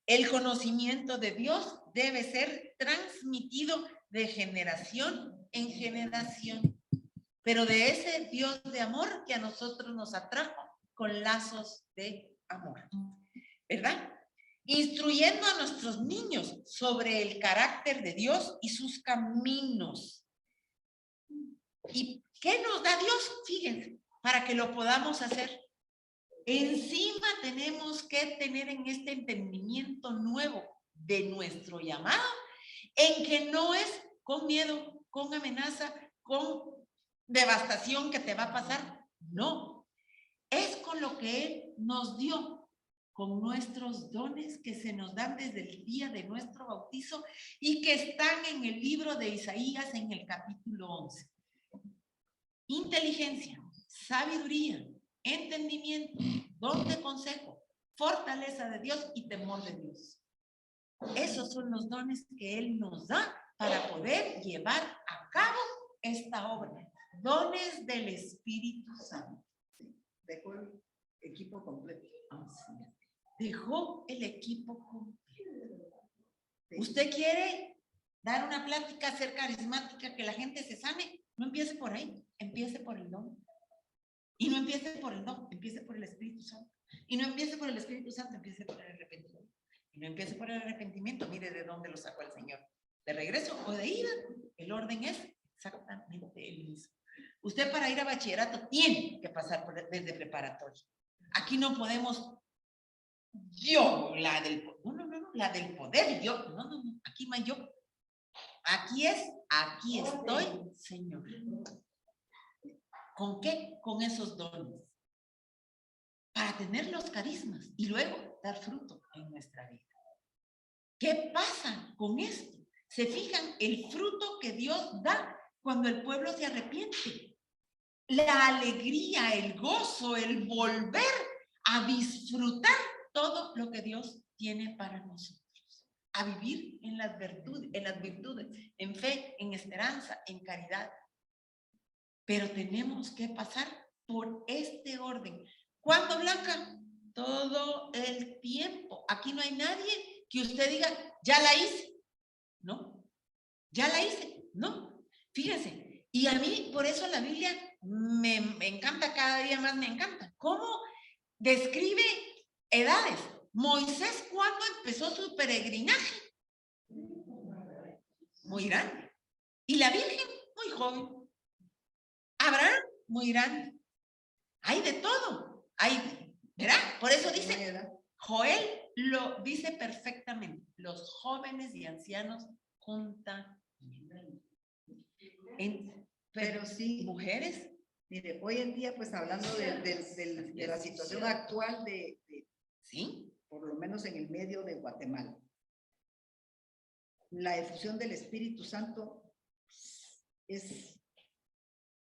El conocimiento de Dios debe ser transmitido de generación en generación, pero de ese Dios de amor que a nosotros nos atrajo con lazos de amor, ¿verdad? Instruyendo a nuestros niños sobre el carácter de Dios y sus caminos. ¿Y qué nos da Dios? Fíjense, para que lo podamos hacer. Encima tenemos que tener en este entendimiento nuevo de nuestro llamado, en que no es con miedo, con amenaza, con devastación que te va a pasar. No, es con lo que Él nos dio, con nuestros dones que se nos dan desde el día de nuestro bautizo y que están en el libro de Isaías en el capítulo 11. Inteligencia, sabiduría, entendimiento, don de consejo, fortaleza de Dios y temor de Dios. Esos son los dones que Él nos da para poder llevar a cabo esta obra. Dones del Espíritu Santo. Dejó el equipo completo. Dejó el equipo completo. ¿Usted quiere dar una plática, ser carismática, que la gente se sane? No empiece por ahí, empiece por el don. Y no empiece por el don, empiece por el Espíritu Santo. Y no empiece por el Espíritu Santo, empiece por el arrepentimiento. Y no empiece por el arrepentimiento, mire de dónde lo sacó el Señor. De regreso o de ida, el orden es exactamente el mismo. Usted para ir a bachillerato tiene que pasar desde preparatoria. Aquí no podemos, la del poder, aquí no hay yo. Aquí estoy, Señor. ¿Con qué? Con esos dones. Para tener los carismas y luego dar fruto en nuestra vida. ¿Qué pasa con esto? ¿Se fijan el fruto que Dios da cuando el pueblo se arrepiente? La alegría, el gozo, el volver a disfrutar todo lo que Dios tiene para nosotros. A vivir en las virtudes, en fe, en esperanza, en caridad. Pero tenemos que pasar por este orden. ¿Cuándo, Blanca? Todo el tiempo. Aquí no hay nadie que usted diga, ya la hice. No, ya la hice. No, fíjense. Y a mí, por eso la Biblia me encanta, cada día más me encanta. ¿Cómo describe edades? Moisés, ¿cuándo empezó su peregrinaje? Muy grande. Y la Virgen, muy joven. Abraham, muy grande. Hay de todo. Hay, ¿verdad? Por eso dice, Joel lo dice perfectamente. Los jóvenes y ancianos juntan. Pero sí, mujeres. Mire, hoy en día, pues hablando de la situación actual ¿sí? Por lo menos en el medio de Guatemala, la efusión del Espíritu Santo es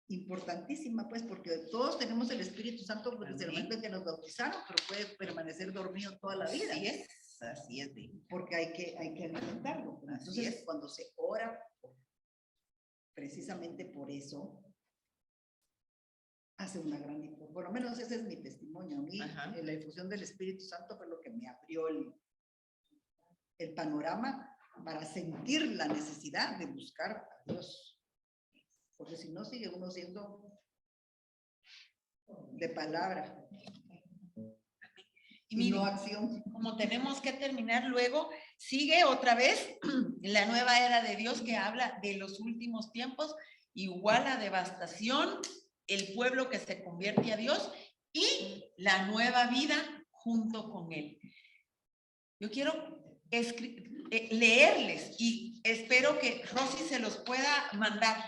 importantísima, pues, porque todos tenemos el Espíritu Santo desde el momento en que nos bautizaron, pero puede permanecer dormido toda la vida. Así es. Porque hay que alimentarlo. Entonces, cuando se ora precisamente por eso, hace una gran diferencia. Por lo menos ese es mi testimonio. A mí, la efusión del Espíritu Santo fue lo que me abrió el panorama para sentir la necesidad de buscar a Dios. Porque si no, sigue uno siendo de palabra y miren, no acción. Como tenemos que terminar luego, sigue otra vez la nueva era de Dios que habla de los últimos tiempos, igual a devastación, el pueblo que se convierte a Dios y la nueva vida junto con Él. Yo quiero leerles y espero que Rosy se los pueda mandar.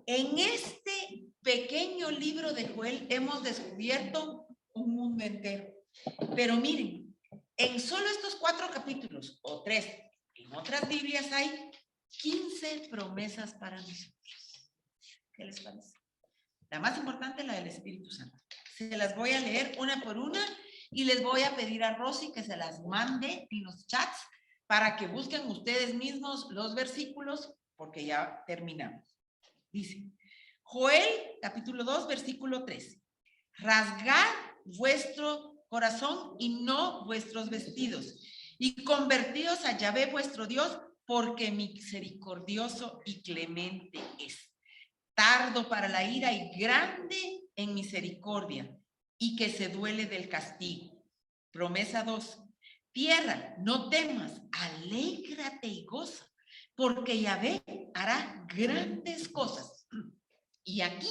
En este pequeño libro de Joel hemos descubierto un mundo entero. Pero miren, en solo estos 4 capítulos, o 3, en otras Biblias hay 15 promesas para nosotros. ¿Qué les parece? La más importante, la del Espíritu Santo. Se las voy a leer una por una y les voy a pedir a Rosy que se las mande en los chats para que busquen ustedes mismos los versículos, porque ya terminamos. Dice, Joel, capítulo 2, versículo 13. Rasgad vuestro corazón y no vuestros vestidos, y convertíos a Yahvé vuestro Dios, porque misericordioso y clemente es, tardo para la ira y grande en misericordia, y que se duele del castigo. Promesa 2. Tierra, no temas, alégrate y goza, porque Yahvé hará grandes cosas. Y aquí,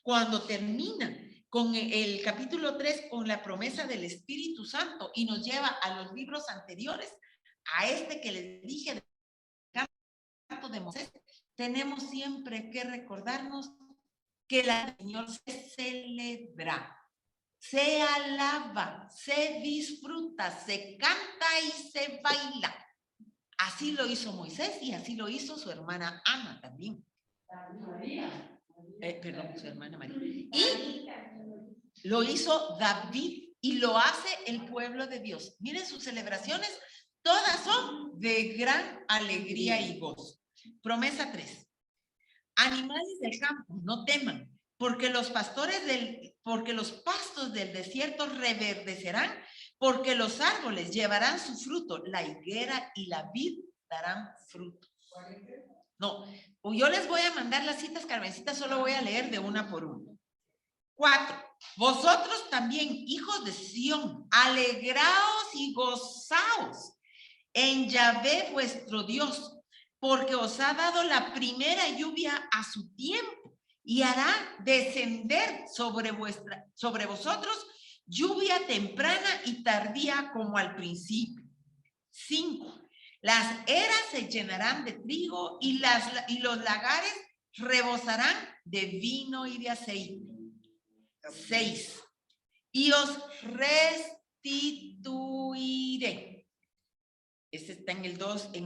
cuando termina con el capítulo 3, con la promesa del Espíritu Santo, y nos lleva a los libros anteriores, a este que les dije del canto de Moisés, tenemos siempre que recordarnos que el Señor se celebra, se alaba, se disfruta, se canta y se baila. Así lo hizo Moisés y así lo hizo su hermana Ana también. Perdón, su hermana María. Y lo hizo David y lo hace el pueblo de Dios. Miren sus celebraciones, todas son de gran alegría y gozo. Promesa 3. Animales del campo, no teman, porque los pastos del desierto reverdecerán, porque los árboles llevarán su fruto, la higuera y la vid darán fruto. No, yo les voy a mandar las citas, Carmencita, solo voy a leer de una por una. 4. Vosotros también, hijos de Sión, alegraos y gozaos en Yahvé vuestro Dios, porque os ha dado la primera lluvia a su tiempo y hará descender sobre vosotros lluvia temprana y tardía como al principio. 5. Las eras se llenarán de trigo y los lagares rebosarán de vino y de aceite. 6. Y os restituiré. Este está en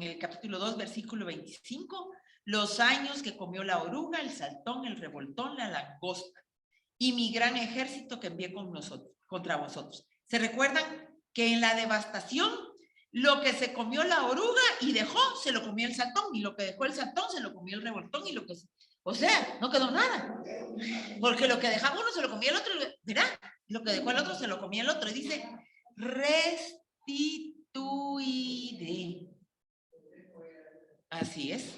el capítulo 2, versículo 25. Los años que comió la oruga, el saltón, el revoltón, la langosta y mi gran ejército que envié contra vosotros. ¿Se recuerdan que en la devastación lo que se comió la oruga y dejó, se lo comió el saltón, y lo que dejó el saltón se lo comió el revoltón, y lo que... O sea, no quedó nada. Porque lo que dejaba uno se lo comía el otro, ¿verdad? Lo que dejó el otro se lo comía el otro. Y dice, restituiré. Así es.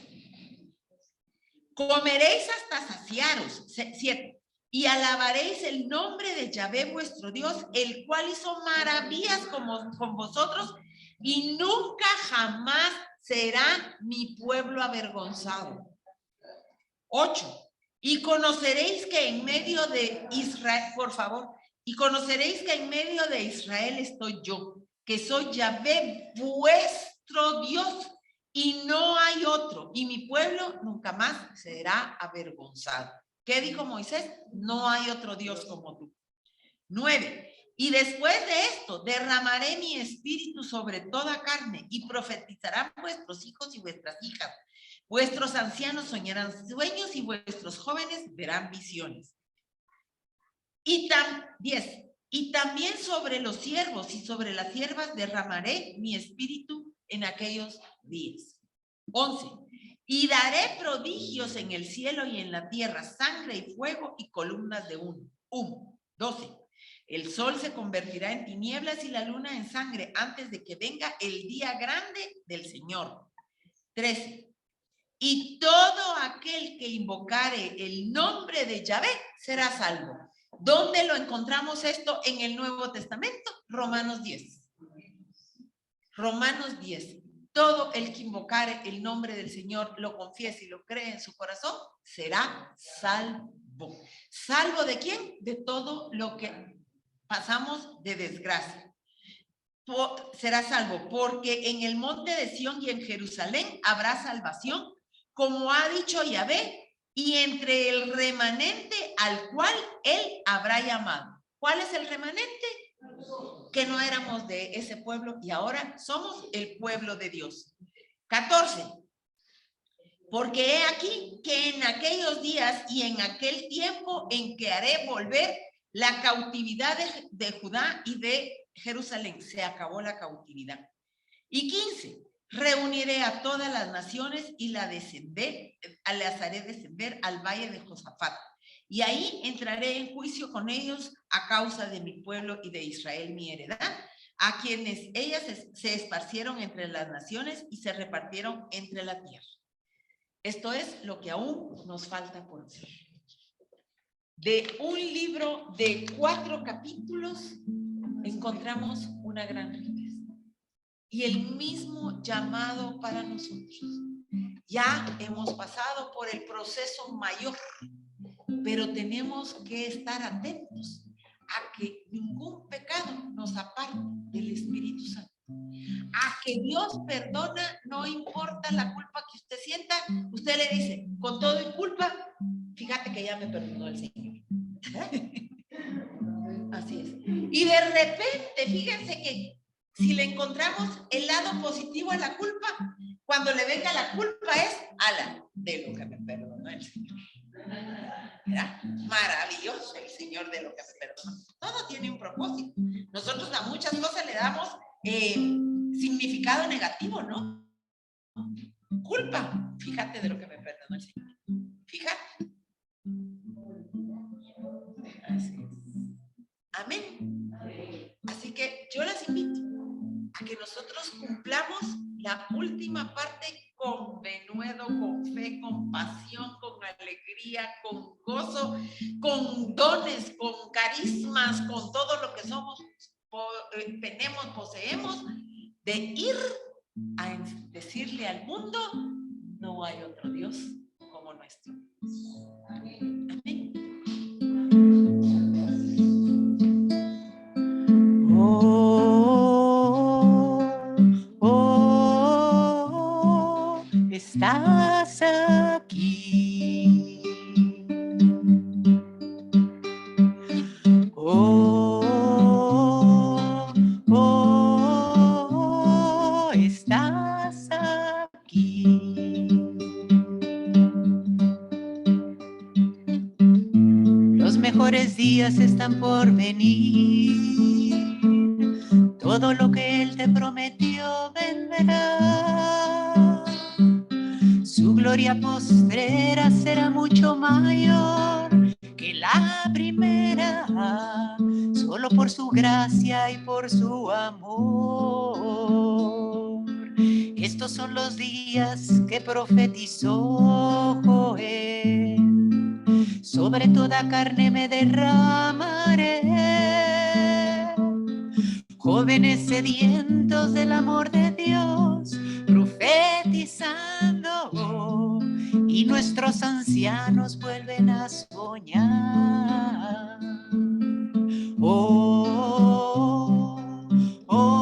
Comeréis hasta saciaros. 7. Y alabaréis el nombre de Yahvé vuestro Dios, el cual hizo maravillas con vosotros, y nunca jamás será mi pueblo avergonzado. 8. Y conoceréis que en medio de Israel, por favor, y conoceréis que en medio de Israel estoy yo, que soy Yahvé vuestro Dios, y no hay otro, y mi pueblo nunca más será avergonzado. ¿Qué dijo Moisés? No hay otro Dios como tú. 9. Y después de esto derramaré mi espíritu sobre toda carne, y profetizarán vuestros hijos y vuestras hijas. Vuestros ancianos soñarán sueños y vuestros jóvenes verán visiones. 10. Y también sobre los siervos y sobre las siervas derramaré mi espíritu en aquellos días. 11. Y daré prodigios en el cielo y en la tierra, sangre y fuego y columnas de humo. 12. El sol se convertirá en tinieblas y la luna en sangre antes de que venga el día grande del Señor. 13. Y todo aquel que invocare el nombre de Yahvé será salvo. ¿Dónde lo encontramos esto en el Nuevo Testamento? Romanos 10. Romanos 10. Todo el que invocare el nombre del Señor, lo confiese y lo cree en su corazón, será salvo. ¿Salvo de quién? De todo lo que pasamos de desgracia. Será salvo, porque en el monte de Sión y en Jerusalén habrá salvación, como ha dicho Yahvé, y entre el remanente al cual él habrá llamado. ¿Cuál es el remanente? Que no éramos de ese pueblo y ahora somos el pueblo de Dios. 14. Porque he aquí que en aquellos días y en aquel tiempo en que haré volver la cautividad de Judá y de Jerusalén. Se acabó la cautividad. Y 15. Reuniré a todas las naciones y las haré descender al valle de Josafat. y ahí entraré en juicio con ellos a causa de mi pueblo y de Israel, mi heredad, a quienes ellas se esparcieron entre las naciones y se repartieron entre la tierra. Esto es lo que aún nos falta por hacer. De un libro de 4 capítulos encontramos una gran riqueza y el mismo llamado para nosotros. Ya hemos pasado por el proceso mayor, pero tenemos que estar atentos a que ningún pecado nos aparte del Espíritu Santo. A que Dios perdona, no importa la culpa que usted sienta, usted le dice, con todo y culpa, fíjate que ya me perdonó el Señor. Así es. Y de repente, fíjense que si le encontramos el lado positivo a la culpa, cuando le venga la culpa es ala de lo que me perdonó el Señor. ¿Verdad? Maravilloso el Señor de lo que me perdonó. Todo tiene un propósito. Nosotros a muchas cosas le damos significado negativo, ¿no? Culpa. Fíjate de lo que me perdonó el Señor. Fíjate. Así es. Amén. Así que yo las invito a que nosotros cumplamos la última parte con denuedo, con fe, con pasión, con alegría, con gozo, con dones, con carismas, con todo lo que somos, tenemos, poseemos, de ir a decirle al mundo, no hay otro Dios como nuestro. Amén. Estás aquí. Estás aquí. Los mejores días están por venir. Todo lo que Él te prometió vendrá. Su gloria postrera será mucho mayor que la primera, solo por su gracia y por su amor. Estos son los días que profetizó Joel. Sobre toda carne me derramaré. Jóvenes sedientos del amor de Dios, profetizando, y nuestros ancianos vuelven a soñar.